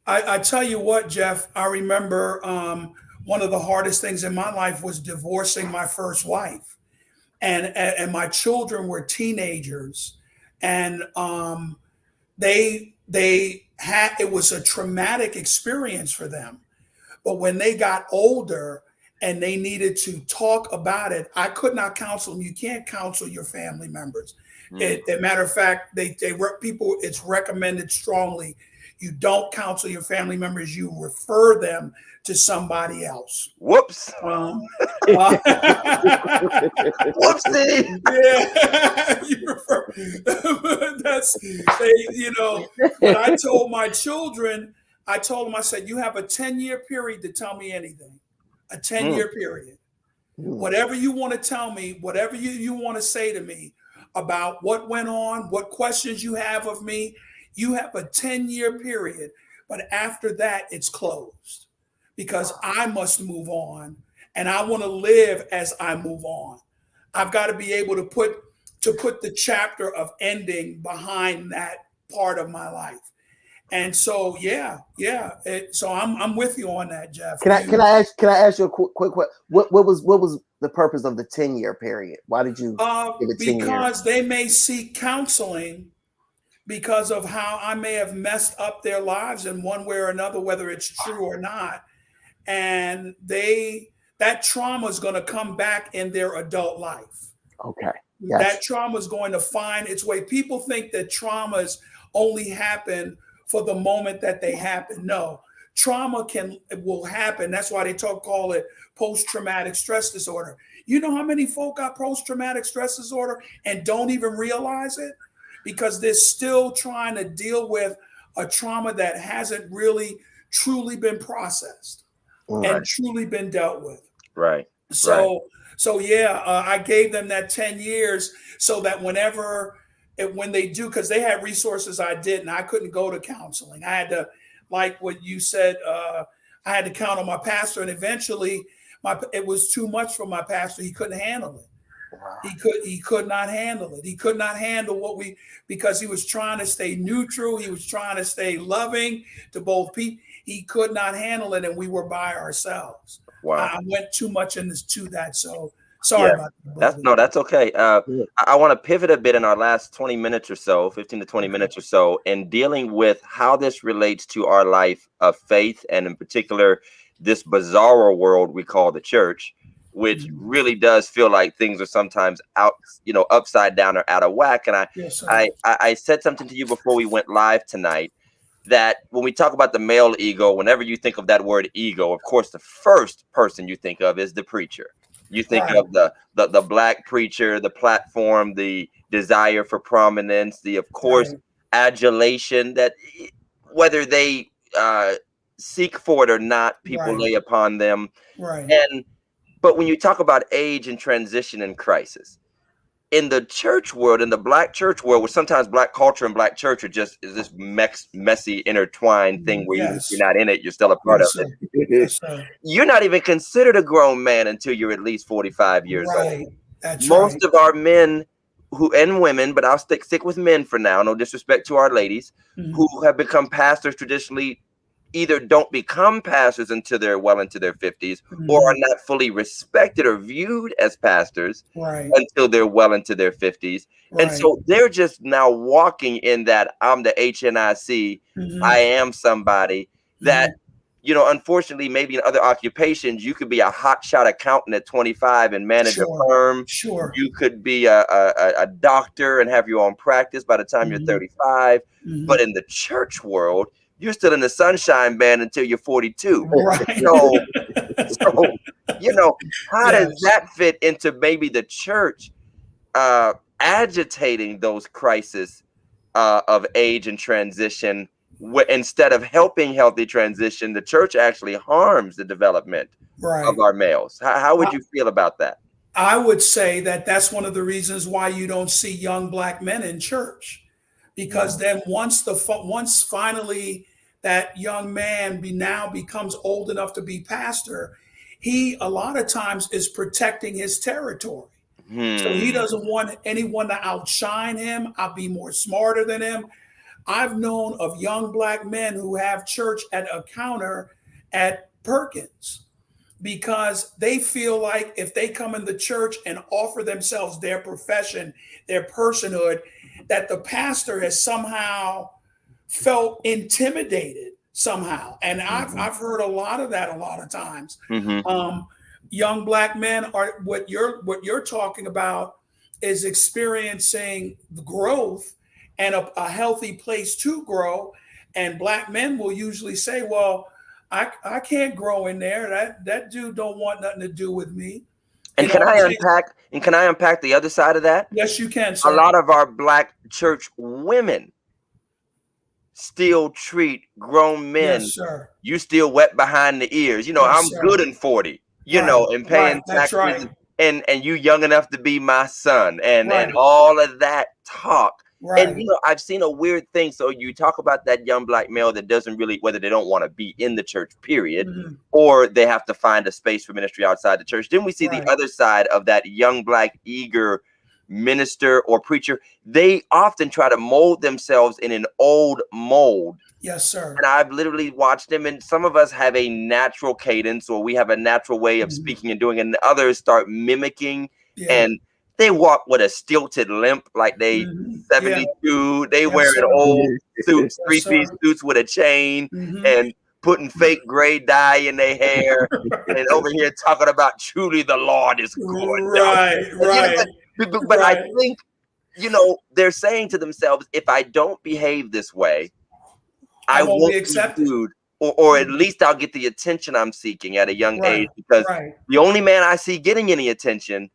I tell you what, Jeff, I remember one of the hardest things in my life was divorcing my first wife. And my children were teenagers. And they had, it was a traumatic experience for them. But when they got older and they needed to talk about it, I could not counsel them. You can't counsel your family members. As a matter of fact, people, it's recommended strongly. You don't counsel your family members. You refer them to somebody else. Whoops. Whoopsie. Yeah, you refer. That's But I told my children, I said, you have a 10-year period to tell me anything. A 10-year period. Whatever you want to tell me, whatever you want to say to me about what went on, what questions you have of me, you have a 10-year period. But after that, it's closed because I must move on and I want to live as I move on. I've got to be able to put the chapter of ending behind that part of my life. And so, so I'm with you on that, Jeff. Can I ask you a quick question? What was the purpose of the 10-year period? Why did you give it 10 years? Because they may seek counseling because of how I may have messed up their lives in one way or another, whether it's true or not. And that trauma is going to come back in their adult life. Okay. Yes. That trauma is going to find its way. People think that traumas only happen for the moment that they happen. No, trauma will happen. That's why they call it post-traumatic stress disorder. You know how many folk got post-traumatic stress disorder and don't even realize it? Because they're still trying to deal with a trauma that hasn't really truly been processed and truly been dealt with. Right. So I gave them that 10 years so that when they do, because they had resources I didn't. I couldn't go to counseling. I had to, like what you said, I had to count on my pastor, and eventually it was too much for my pastor. He couldn't handle it. Wow. He could not handle it. He could not handle because he was trying to stay neutral. He was trying to stay loving to both people. He could not handle it, and we were by ourselves. Wow. I went too much into that. So sorry about that. That's okay. I want to pivot a bit in our last 20 minutes or so, 15 to 20 minutes or so, in dealing with how this relates to our life of faith, and in particular, this bizarre world we call the church, which really does feel like things are sometimes upside down or out of whack. And I said something to you before we went live tonight, that when we talk about the male ego, whenever you think of that word ego, of course, the first person you think of is the preacher. You think of the black preacher, the platform, the desire for prominence, the, of course, adulation that whether they seek for it or not, people lay upon them. But when you talk about age and transition and crisis, in the church world, in the black church world, where sometimes black culture and black church is this messy, intertwined thing where you're not in it, you're still a part of it. You're not even considered a grown man until you're at least 45 years old. Most of our men and women, but I'll stick with men for now, no disrespect to our ladies, who have become pastors traditionally, either don't become pastors until they're well into their 50s, or are not fully respected or viewed as pastors until they're well into their 50s. And so they're just now walking in that I'm the HNIC, I am somebody that, unfortunately, maybe in other occupations, you could be a hotshot accountant at 25 and manage a firm. You could be a doctor and have your own practice by the time you're 35. But in the church world, you're still in the sunshine band until you're 42. So how does that fit into maybe the church agitating those crises of age and transition? Instead of helping healthy transition, the church actually harms the development of our males. How would you feel about that? I would say that that's one of the reasons why you don't see young black men in church, because then once finally that young man now becomes old enough to be pastor, he a lot of times is protecting his territory. So he doesn't want anyone to outshine him. I'll be more smarter than him. I've known of young black men who have church at a counter at Perkins because they feel like if they come in the church and offer themselves, their profession, their personhood, that the pastor has somehow felt intimidated somehow. And I've heard a lot of that a lot of times. Young black men are what you're talking about is experiencing the growth and a healthy place to grow. And black men will usually say, well, I can't grow in there. That dude don't want nothing to do with me. And can I unpack the other side of that? Yes, you can, sir. A lot of our black church women still treat grown men. Yes, sir. You still wet behind the ears. You know, Yes, I'm sir. good and 40, you know, and paying taxes. Right. And you young enough to be my son and all of that talk. Right. And, you know, I've seen a weird thing. So you talk about that young black male that doesn't really, whether they don't want to be in the church, period, or they have to find a space for ministry outside the church. Then we see the other side of that young black eager minister or preacher. They often try to mold themselves in an old mold. Yes, sir. And I've literally watched them, and some of us have a natural cadence, or we have a natural way of speaking and doing, and others start mimicking, and they walk with a stilted limp like they 72. They wearing old suits, three-piece suits with a chain, and putting fake gray dye in their hair, and over here talking about truly the Lord is good. Right. But I think, you know, they're saying to themselves, if I don't behave this way, I won't be accepted, or at least I'll get the attention I'm seeking at a young age, because the only man I see getting any attention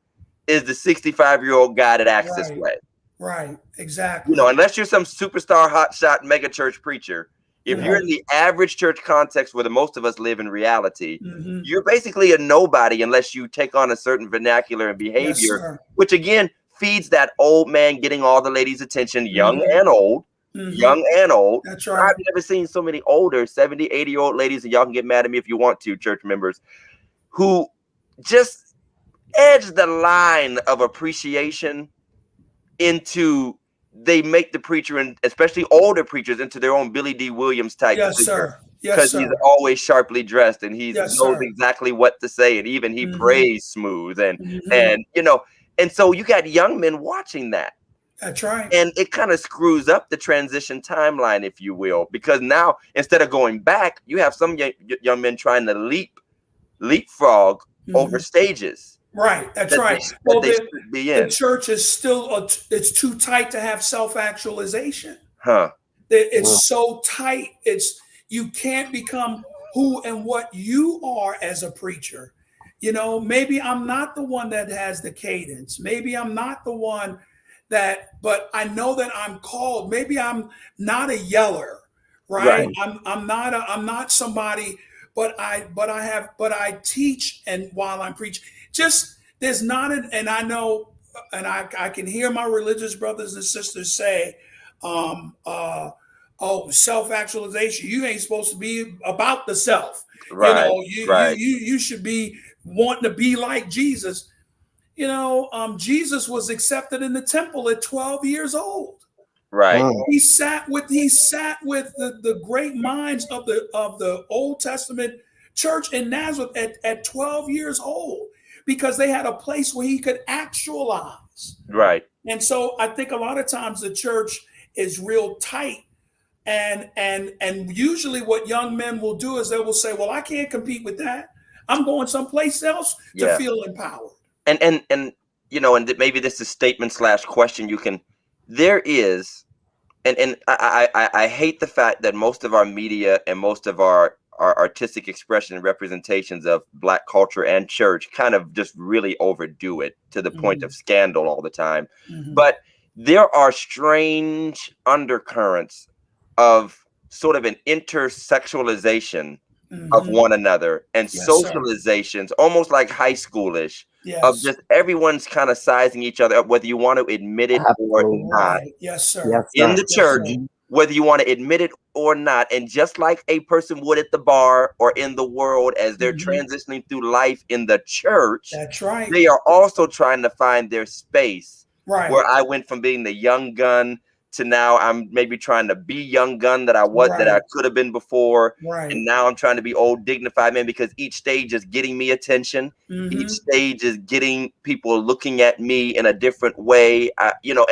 is the 65-year-old guy that acts this way. Right, exactly. You know, unless you're some superstar hotshot mega church preacher, if you're in the average church context where the most of us live in reality, you're basically a nobody unless you take on a certain vernacular and behavior, which again feeds that old man getting all the ladies' attention, young and old. Young and old. That's right. I've never seen so many older 70, 80-year-old ladies, and y'all can get mad at me if you want to, church members, who just edge the line of appreciation into, they make the preacher, and especially older preachers, into their own Billy D. Williams type. Yes, sir. Yes, because sir. he's always sharply dressed, and he knows exactly what to say, and even he prays smooth, and you know, and so you got young men watching that. That's right. And it kind of screws up the transition timeline, if you will, because now instead of going back, you have some young men trying to leapfrog over stages. Right. That's right. Well, the church is still, it's too tight to have self-actualization. It's so tight. You can't become who and what you are as a preacher. You know, maybe I'm not the one that has the cadence. Maybe I'm not the one but I know that I'm called. Maybe I'm not a yeller, right? I'm not somebody, but I teach, and while I'm preaching, there's not and I know, and I can hear my religious brothers and sisters say, oh, self-actualization. You ain't supposed to be about the self. Right. You know, you should be wanting to be like Jesus. You know, Jesus was accepted in the temple at 12 years old. Right. He sat with the great minds of the Old Testament church in Nazareth at 12 years old, because they had a place where he could actualize. Right. And so I think a lot of times the church is real tight. And usually what young men will do is they will say, well, I can't compete with that. I'm going someplace else to feel empowered. And you know, and maybe this is statement / question. There is, and I hate the fact that most of our media and most of our artistic expression and representations of Black culture and church kind of just really overdo it to the point of scandal all the time. But there are strange undercurrents of sort of an intersexualization of one another, and socializations, almost like high schoolish, of just everyone's kind of sizing each other up, whether you want to admit it or not. Yes, sir. In the church, whether you want to admit it or not. And just like a person would at the bar or in the world as they're transitioning through life in the church, that's right, they are also trying to find their space. Right. Where I went from being the young gun to now I'm maybe trying to be young gun that I was that I could have been before. Right. And now I'm trying to be old dignified man, because each stage is getting me attention. Each stage is getting people looking at me in a different way. You know,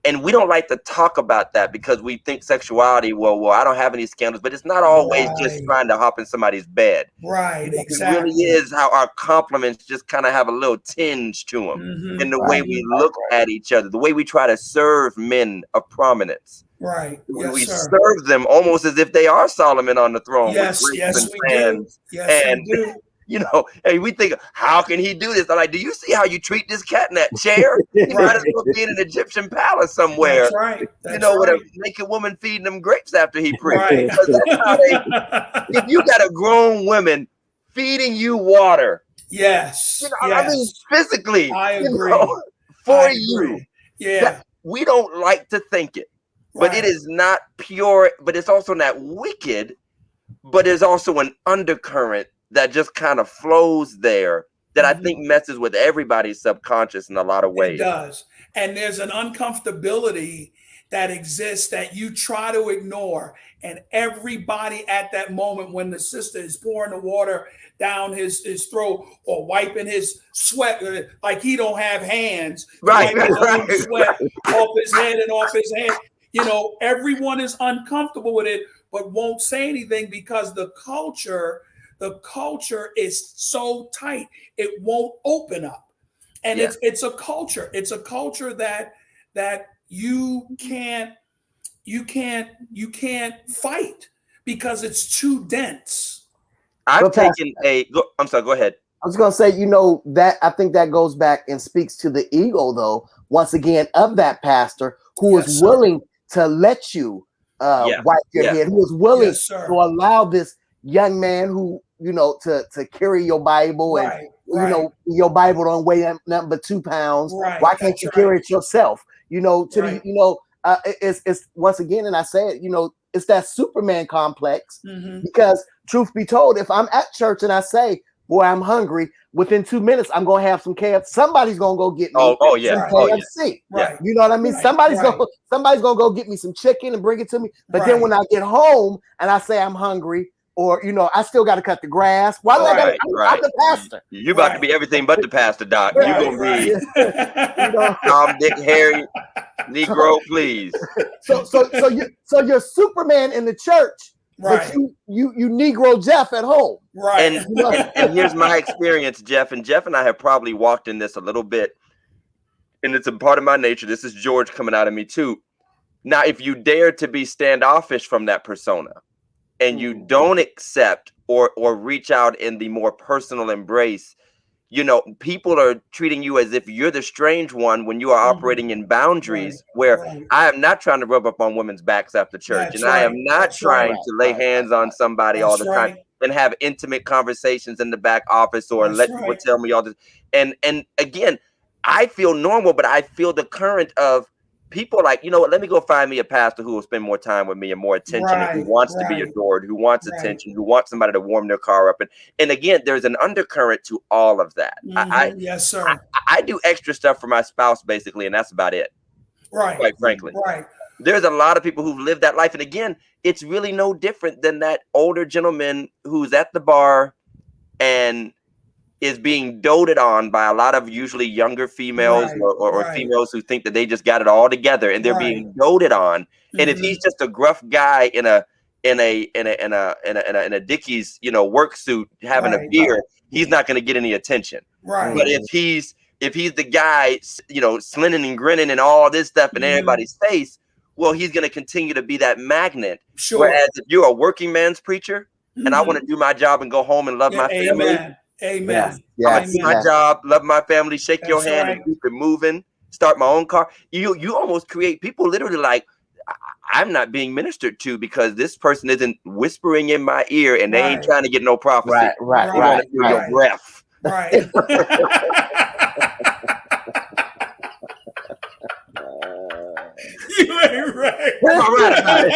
and we don't like to talk about that because we think sexuality, well, I don't have any scandals, but it's not always just trying to hop in somebody's bed. Right, exactly. It really is how our compliments just kind of have a little tinge to them in the way we look at each other, the way we try to serve men of prominence. Right. We serve them almost as if they are Solomon on the throne. Yes, with yes, we do. Yes, and we do. you know, and we think, how can he do this? I'm like, do you see how you treat this cat in that chair? He might as well be in an Egyptian palace somewhere. That's right. That's you know, right. with a naked woman feeding them grapes after he preached. Right. That's how if you got a grown woman feeding you water, yes, you know, I mean, physically, I agree. You know, for you, yeah, we don't like to think it, but it is not pure. But it's also not wicked. But there's also an undercurrent that just kind of flows there that I think messes with everybody's subconscious in a lot of ways. It does. And there's an uncomfortability that exists that you try to ignore. And everybody at that moment, when the sister is pouring the water down his throat or wiping his sweat, like he don't have hands, wipe his own sweat off his head and off his hand. You know, everyone is uncomfortable with it, but won't say anything because the culture is so tight, it won't open up. And it's a culture. It's a culture that you can't fight because it's too dense. I'm sorry, go ahead. I was gonna say, you know, that I think that goes back and speaks to the ego, though, once again, of that pastor who is willing to let you wipe your head, who is willing to allow this young man who, you know, to carry your Bible and you know, your Bible don't weigh nothing but 2 pounds. Why can't you carry it yourself? You know, to the, you know, it's once again, and I say it, you know, it's that Superman complex because truth be told, if I'm at church and I say, boy, I'm hungry, within 2 minutes, I'm going to have some KFC. Somebody's going to go get me some KFC. You know what I mean? Somebody's going to go get me some chicken and bring it to me. But then when I get home and I say I'm hungry, or, you know, I still got to cut the grass. Why do I got to? I'm the pastor. You about to be everything but the pastor, Doc. You're going to be you know, Tom, Dick, Harry, Negro, please. So you're Superman in the church, but you Negro Jeff at home. And here's my experience, Jeff. And Jeff and I have probably walked in this a little bit. And it's a part of my nature. This is George coming out of me too. Now, if you dare to be standoffish from that persona, and you don't accept or reach out in the more personal embrace, you know, people are treating you as if you're the strange one when you are operating in boundaries where I am not trying to rub up on women's backs after church. I am not trying to lay hands on somebody all the time and have intimate conversations in the back office or let people tell me all this. And again, I feel normal, but I feel the current of people like, you know what, let me go find me a pastor who will spend more time with me and more attention and who wants to be adored, who wants attention, who wants somebody to warm their car up. And again, there's an undercurrent to all of that. Yes, sir. I do extra stuff for my spouse, basically, and that's about it. Quite frankly. There's a lot of people who've lived that life. And again, it's really no different than that older gentleman who's at the bar and is being doted on by a lot of usually younger females or females who think that they just got it all together and they're being doted on. And if he's just a gruff guy in a Dickies, you know, work suit having a beer, he's not going to get any attention. But if he's the guy, you know, slinning and grinning and all this stuff in everybody's face, well, he's going to continue to be that magnet. Whereas if you're a working man's preacher and I want to do my job and go home and love my family. Amen. I do my job, love my family, shake your hand and keep it moving, start my own car. You almost create people literally like, I'm not being ministered to because this person isn't whispering in my ear and they ain't trying to get no prophecy. They want to feel your breath. You ain't right. Am I right about it?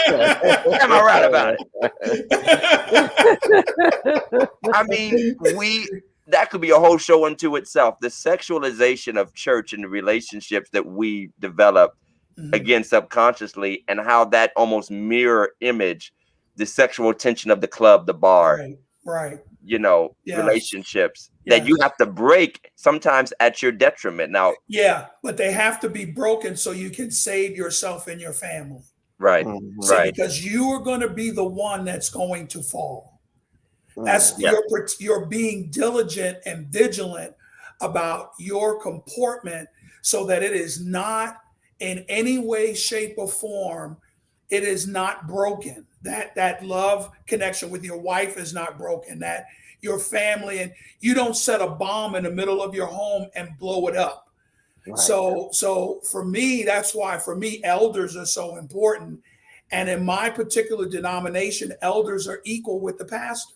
Am I right about it? I mean, that could be a whole show unto itself. The sexualization of church and the relationships that we develop again subconsciously, and how that almost mirror image the sexual tension of the club, the bar, right. You know, Yes. relationships that Yes. you have to break sometimes at your detriment. Now, Yeah, but they have to be broken so you can save yourself and your family. right, See, right, because you are going to be the one that's going to fall. That's yeah, you're being diligent and vigilant about your comportment so that it is not in any way, shape, or form, it is not broken. That love connection with your wife is not broken. That your family, and you don't set a bomb in the middle of your home and blow it up. Right. So for me, that's why for me, elders are so important. And in my particular denomination, elders are equal with the pastor.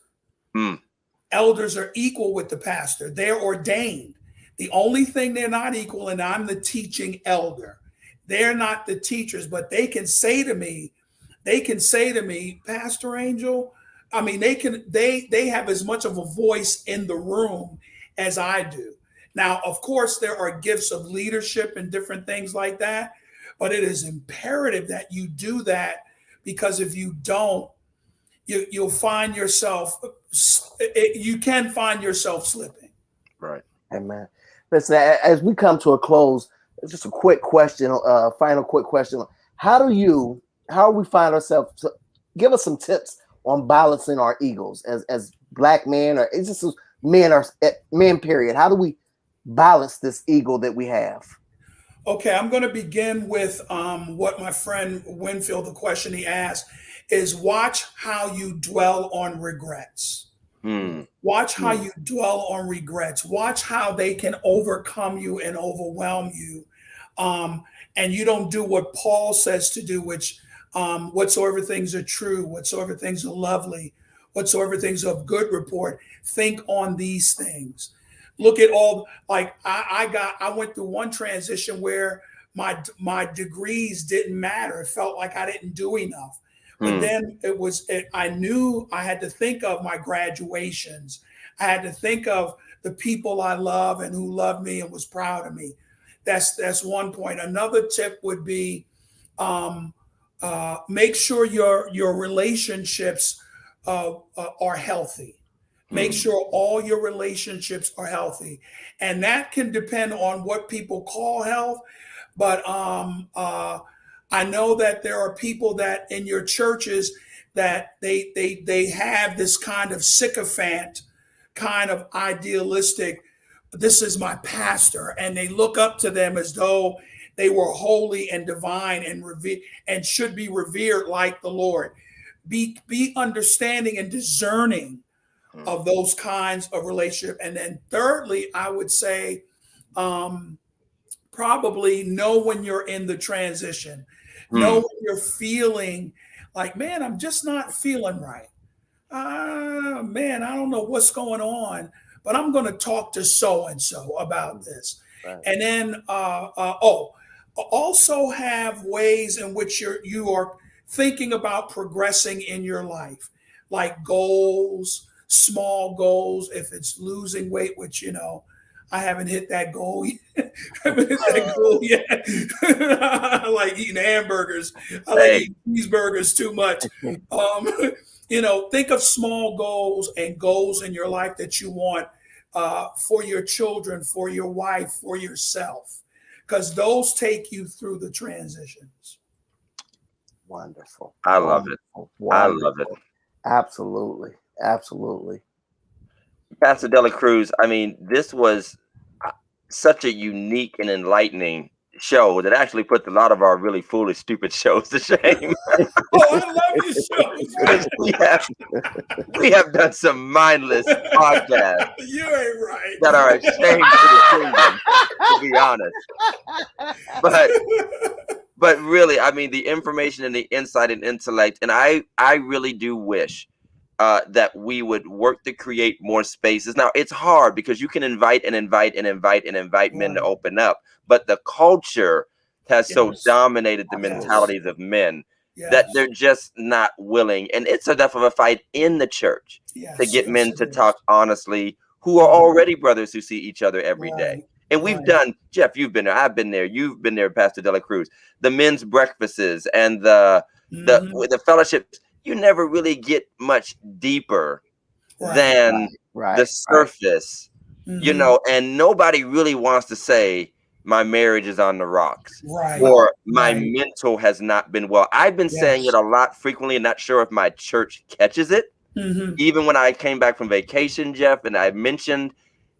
Elders are equal with the pastor. They're ordained. The only thing they're not equal, and I'm the teaching elder. They're not the teachers, but they can say to me, Pastor Angel, I mean, they have as much of a voice in the room as I do. Now, of course, there are gifts of leadership and different things like that, but it is imperative that you do that, because if you don't, you'll find yourself, you can find yourself slipping. right. Amen. Listen, as we come to a close, just a quick question, final quick question. How we find ourselves, give us some tips on balancing our egos as Black men, or it's just men, period. How do we balance this ego that we have? Okay, I'm going to begin with what my friend Winfield, the question he asked is, watch how you dwell on regrets. Watch how you dwell on regrets. Watch how they can overcome you and overwhelm you. And you don't do what Paul says to do, which whatsoever things are true, whatsoever things are lovely, whatsoever things are of good report, think on these things. Look at all, like I went through one transition where my degrees didn't matter. It felt like I didn't do enough. But then I knew I had to think of my graduations. I had to think of the people I love and who loved me and was proud of me. That's one point. Another tip would be make sure your relationships are healthy. Make sure all your relationships are healthy. And that can depend on what people call health. But I know that there are people that in your churches that they have this kind of sycophant, kind of idealistic, this is my pastor, and they look up to them as though they were holy and divine and should be revered like the Lord. Be understanding and discerning of those kinds of relationship. And then thirdly, I would say probably know when you're in the transition. Know when you're feeling like, man, I'm just not feeling right. Man, I don't know what's going on, but I'm going to talk to so-and-so about this. Right. And then, also have ways in which you are thinking about progressing in your life, like goals, small goals. If it's losing weight, which, I haven't hit that goal yet. I like eating hamburgers. I like eating cheeseburgers too much. Think of small goals and goals in your life that you want for your children, for your wife, for yourself, because those take you through the transitions. Wonderful. I love it. I love it. Absolutely. Absolutely. Pastor Dela Cruz, I mean, this was such a unique and enlightening show that actually puts a lot of our really foolish, stupid shows to shame. I love your shows. we have done some mindless podcasts. You ain't right. That are a shame to the kingdom, to be honest. But really, I mean, the information and the insight and intellect, and I really do wish that we would work to create more spaces. Now, it's hard because you can invite men to open up, but the culture has so dominated the mentalities of men that they're just not willing. And it's enough of a fight in the church to get men to talk honestly, who are already brothers who see each other every day. And we've done, Jeff, you've been there, I've been there, you've been there, Pastor Dela Cruz, the men's breakfasts and the fellowships. You never really get much deeper than the surface, you know, and nobody really wants to say my marriage is on the rocks or my mental has not been well. I've been saying it a lot frequently and not sure if my church catches it. Even when I came back from vacation, Jeff, and I mentioned,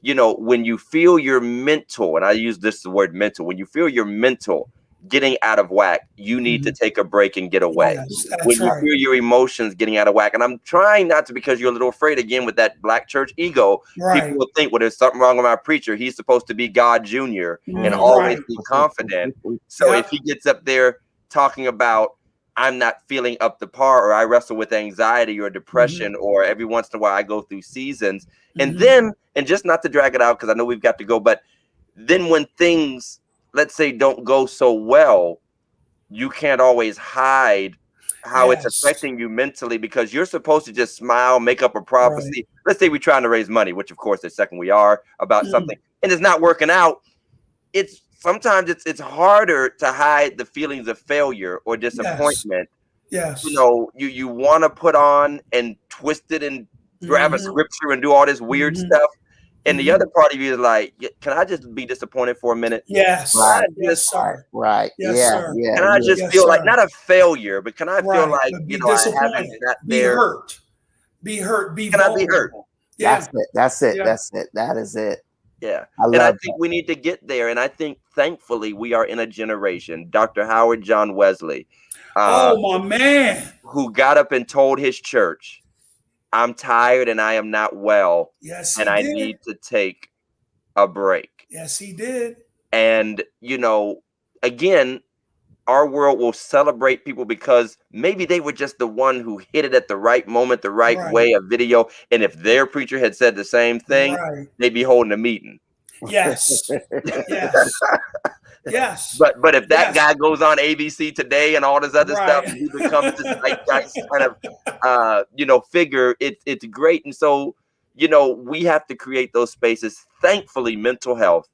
you know, when you feel your mental, and I use the word mental, when you feel your mental getting out of whack, you need to take a break and get away. When you feel your emotions getting out of whack, and I'm trying not to, because you're a little afraid again with that black church ego. People will think, well, there's something wrong with my preacher. He's supposed to be God Jr. and always be confident. So if he gets up there talking about, I'm not feeling up to par, or I wrestle with anxiety or depression, or every once in a while I go through seasons, and then, and just not to drag it out because I know we've got to go, but then when things, let's say, don't go so well, you can't always hide how it's affecting you mentally, because you're supposed to just smile, make up a prophecy. Let's say we're trying to raise money, which of course the second we are, about something, and it's not working out. It's sometimes it's harder to hide the feelings of failure or disappointment. You know, you want to put on and twist it and grab a scripture and do all this weird stuff. And the other part of you is like, can I just be disappointed for a minute? Yes. Right. Yes, sir. Right. Yes, Yeah. sir. Yeah. Can I just feel like, not a failure, but can I feel like, But be you know, I disappointed. haven't got Be there. hurt. Be hurt. Be Can I be hurt? vulnerable. Yeah. That's it. Yeah. That's it. That is it. Yeah. I And I love think we need to get there. And I think, thankfully, we are in a generation, Dr. Howard John Wesley, Oh, my man. who got up and told his church, I'm tired and I am not well. Yes, and he I did. need to take a break. Yes, he did. And, you know, again, our world will celebrate people because maybe they were just the one who hit it at the right moment, the right way, a video. And if their preacher had said the same thing, they'd be holding a meeting. Yes. Yes. Yes. But if that guy goes on ABC Today and all this other stuff, and he becomes this kind of you know, figure, it's great. And so, you know, we have to create those spaces. Thankfully, mental health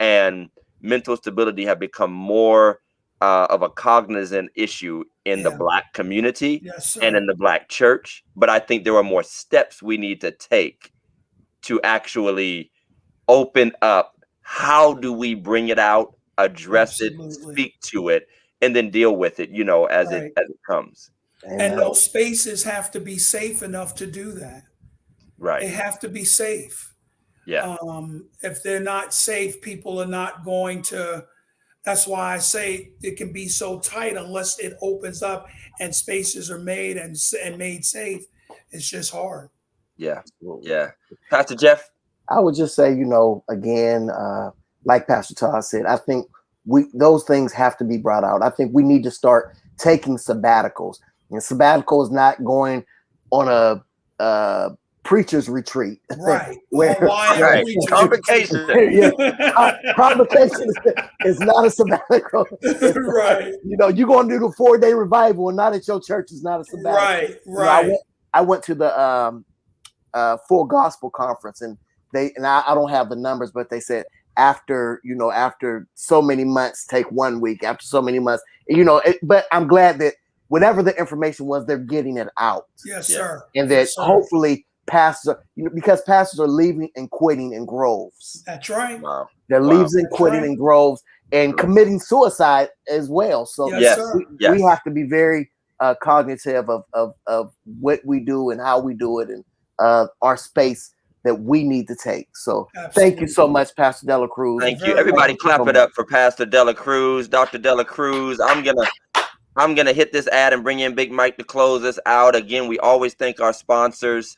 and mental stability have become more of a cognizant issue in the Black community and in the Black church. But I think there are more steps we need to take to actually open up. How do we bring it out, address it, speak to it, and then deal with it, you know, as it comes. And those spaces have to be safe enough to do that. They have to be safe. Yeah. If they're not safe, people are not going to. That's why I say it can be so tight unless it opens up and spaces are made and made safe. It's just hard. Yeah. Yeah. Pastor Jeff? I would just say, you know, again, like Pastor Todd said, I think those things have to be brought out. I think we need to start taking sabbaticals. And sabbatical is not going on a preacher's retreat. Right. Convocation. Convocation is not a sabbatical. Right. You know, you're going to do the 4-day revival and not at your church is not a sabbatical. Right. You know, I went to the Full Gospel Conference, and I don't have the numbers, but they said after so many months, take 1 week, after so many months, you know, but I'm glad that whatever the information was, they're getting it out. Yes, sir. And that hopefully pastors, because pastors are leaving and quitting in groves. That's right. Wow. They're leaving and quitting in groves and committing suicide as well. So we have to be very cognitive of what we do and how we do it, and our space that we need to take. So thank you so much, Pastor Dela Cruz. Thank you. Everybody clap it up for Pastor Dela Cruz, Dr. Dela Cruz. I'm gonna hit this ad and bring in Big Mike to close us out. Again, we always thank our sponsors,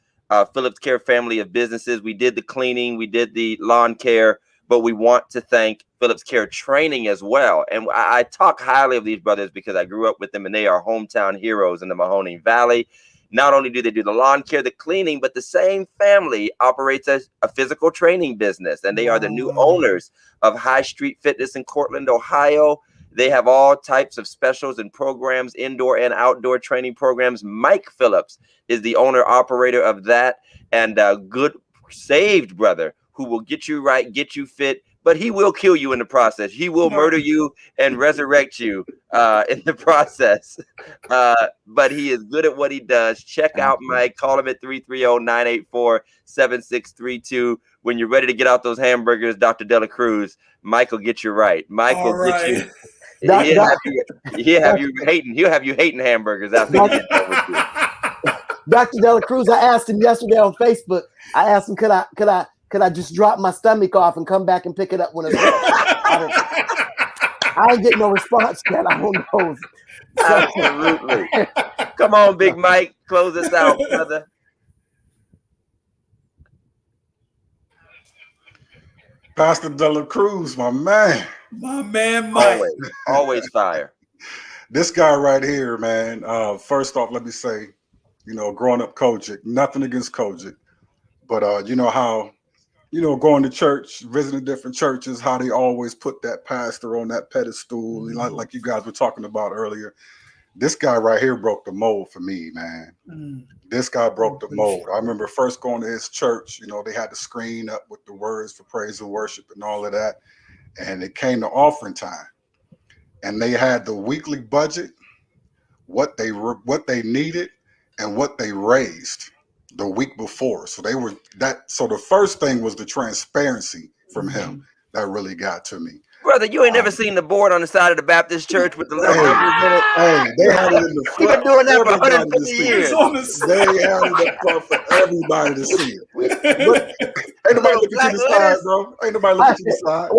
Phillips Care family of businesses. We did the cleaning, we did the lawn care, but we want to thank Phillips Care Training as well. And I talk highly of these brothers because I grew up with them and they are hometown heroes in the Mahoning Valley. Not only do they do the lawn care, the cleaning, but the same family operates a physical training business. And they are the new owners of High Street Fitness in Cortland, Ohio. They have all types of specials and programs, indoor and outdoor training programs. Mike Phillips is the owner operator of that, and a good saved brother who will get you right, get you fit, but he will kill you in the process. He will murder you and resurrect you in the process. But he is good at what he does. Check out Mike. Call him at 330-984-7632. When you're ready to get out those hamburgers, Dr. Dela Cruz, Mike will get you right. Mike will get you. He'll have you hating hamburgers after he gets done with you. Dr. Dela Cruz, I asked him yesterday on Facebook. I asked him, could I just drop my stomach off and come back and pick it up when it's ready? I ain't getting no response yet. I don't know. Absolutely. Come on, Big Mike. Close us out, brother. Pastor Dela Cruz, my man. My man, Mike. Always fire. This guy right here, man. First off, let me say, growing up Kojic, nothing against Kojic, but you know how, going to church, visiting different churches, how they always put that pastor on that pedestal, like you guys were talking about earlier. This guy right here broke the mold for me, man. This guy broke the mold. I remember first going to his church, they had the screen up with the words for praise and worship and all of that. And it came to offering time. And they had the weekly budget, what they needed, and what they raised the week before. So so the first thing was the transparency from him that really got to me. Brother, you ain't never seen the board on the side of the Baptist church with the little numbers in it? Hey, they had it in the front. We've been doing that for 150 years. They had it up front for everybody to see it. But ain't nobody looking to the side, bro. Ain't nobody looking to the side.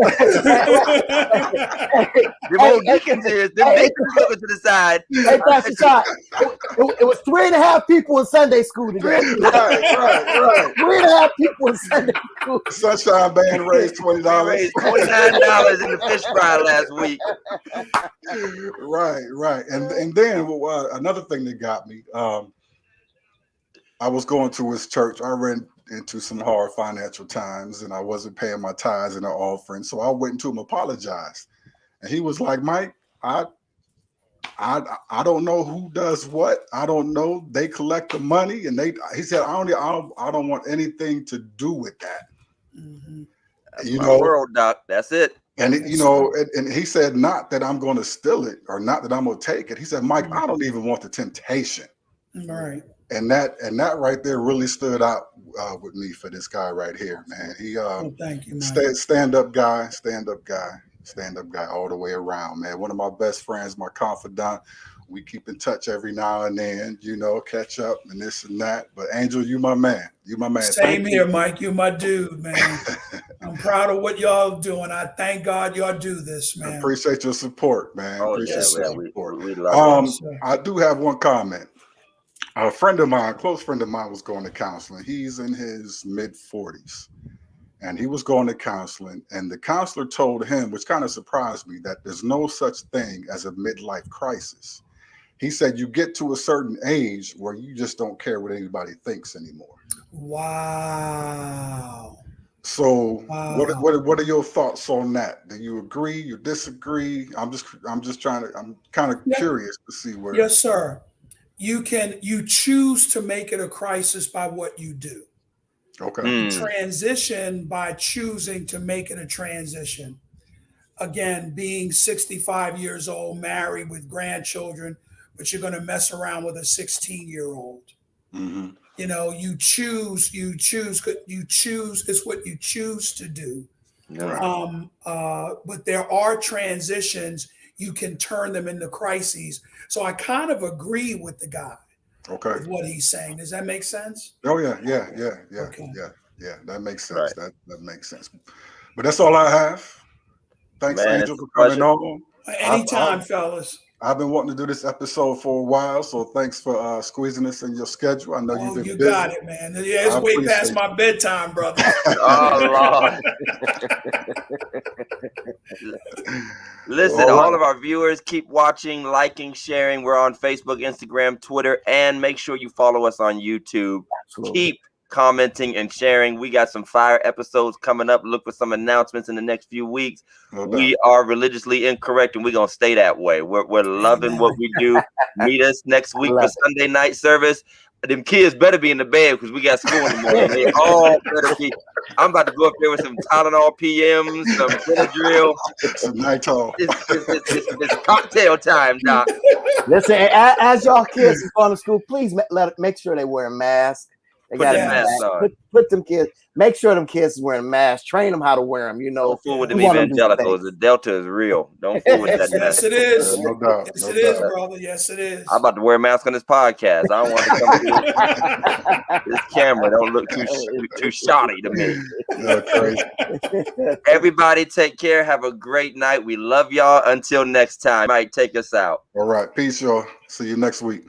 Remote Deacons is. Them deacons looking to the side. Hey, Pastor Todd, it was 3.5 people in Sunday school today. Right. 3.5 people in Sunday school. Sunshine Band raised $20. Raised $29 in the fish fry last week. Right. And then another thing that got me, I was going to his church. I ran into some hard financial times and I wasn't paying my tithes and the offering. So I went to him, apologized. And he was like, Mike, I don't know who does what. I don't know. They collect the money and he said, I don't want anything to do with that. That's my world, Doc. That's it. And and he said, not that I'm going to steal it or not that I'm going to take it. He said, Mike, I don't even want the temptation. Right. And that right there really stood out with me for this guy right here, man. He thank you, Mike. stand up guy all the way around, man. One of my best friends, my confidant. We keep in touch every now and then, catch up and this and that. But Angel, you my man. Same here, Mike. You my dude, man. I'm proud of what y'all doing. I thank God y'all do this, man. I appreciate your support, man. We love it. I do have one comment. A friend of mine, close friend of mine, was going to counseling. He's in his mid-40s. And he was going to counseling. And the counselor told him, which kind of surprised me, that there's no such thing as a midlife crisis. He said you get to a certain age where you just don't care what anybody thinks anymore. Wow. So what are your thoughts on that? Do you agree? You disagree? I'm kind of curious to see where. Yes, sir. You choose to make it a crisis by what you do. Okay. Transition by choosing to make it a transition. Again, being 65 years old, married with grandchildren, but you're going to mess around with a 16-year-old. Mm-hmm. You choose. It's what you choose to do. Right. But there are transitions. You can turn them into crises. So I kind of agree with the guy. Okay. With what he's saying. Does that make sense? Oh yeah. Okay. Yeah. That makes sense. Right. That makes sense. But that's all I have. Thanks, Angel, for coming on. Anytime, fellas. I've been wanting to do this episode for a while, so thanks for squeezing us in your schedule. I know you've been busy. You got it, man. Yeah, it's way past my bedtime, brother. Oh, Lord. Listen, all of our viewers, keep watching, liking, sharing. We're on Facebook, Instagram, Twitter, and make sure you follow us on YouTube. Absolutely. Keep commenting and sharing. We got some fire episodes coming up. Look for some announcements in the next few weeks. We are religiously incorrect, and we're gonna stay that way. We're loving what we do. Meet us next week for Sunday night service. them kids better be in the bed because we got school in the morning. They all better be. I'm about to go up there with some Tylenol PMs, some Benadryl. Some Nytol. It's cocktail time, Doc. Listen, as y'all kids is going to school, please make sure they wear a mask. They Put got the a mask mask. on. Put them kids. Make sure them kids is wearing masks. Train them how to wear them. You know, Don't fool with them we want them to be evangelicals. The Delta is real. Don't fool with that. Yes, it is. No doubt. Yes, No it is, doubt. brother. Yes, it is. I'm about to wear a mask on this podcast. I don't want to come through this camera. Don't look too shoddy to me. No, crazy. Everybody take care. Have a great night. We love y'all. Until next time. Mike, take us out. All right. Peace, y'all. See you next week.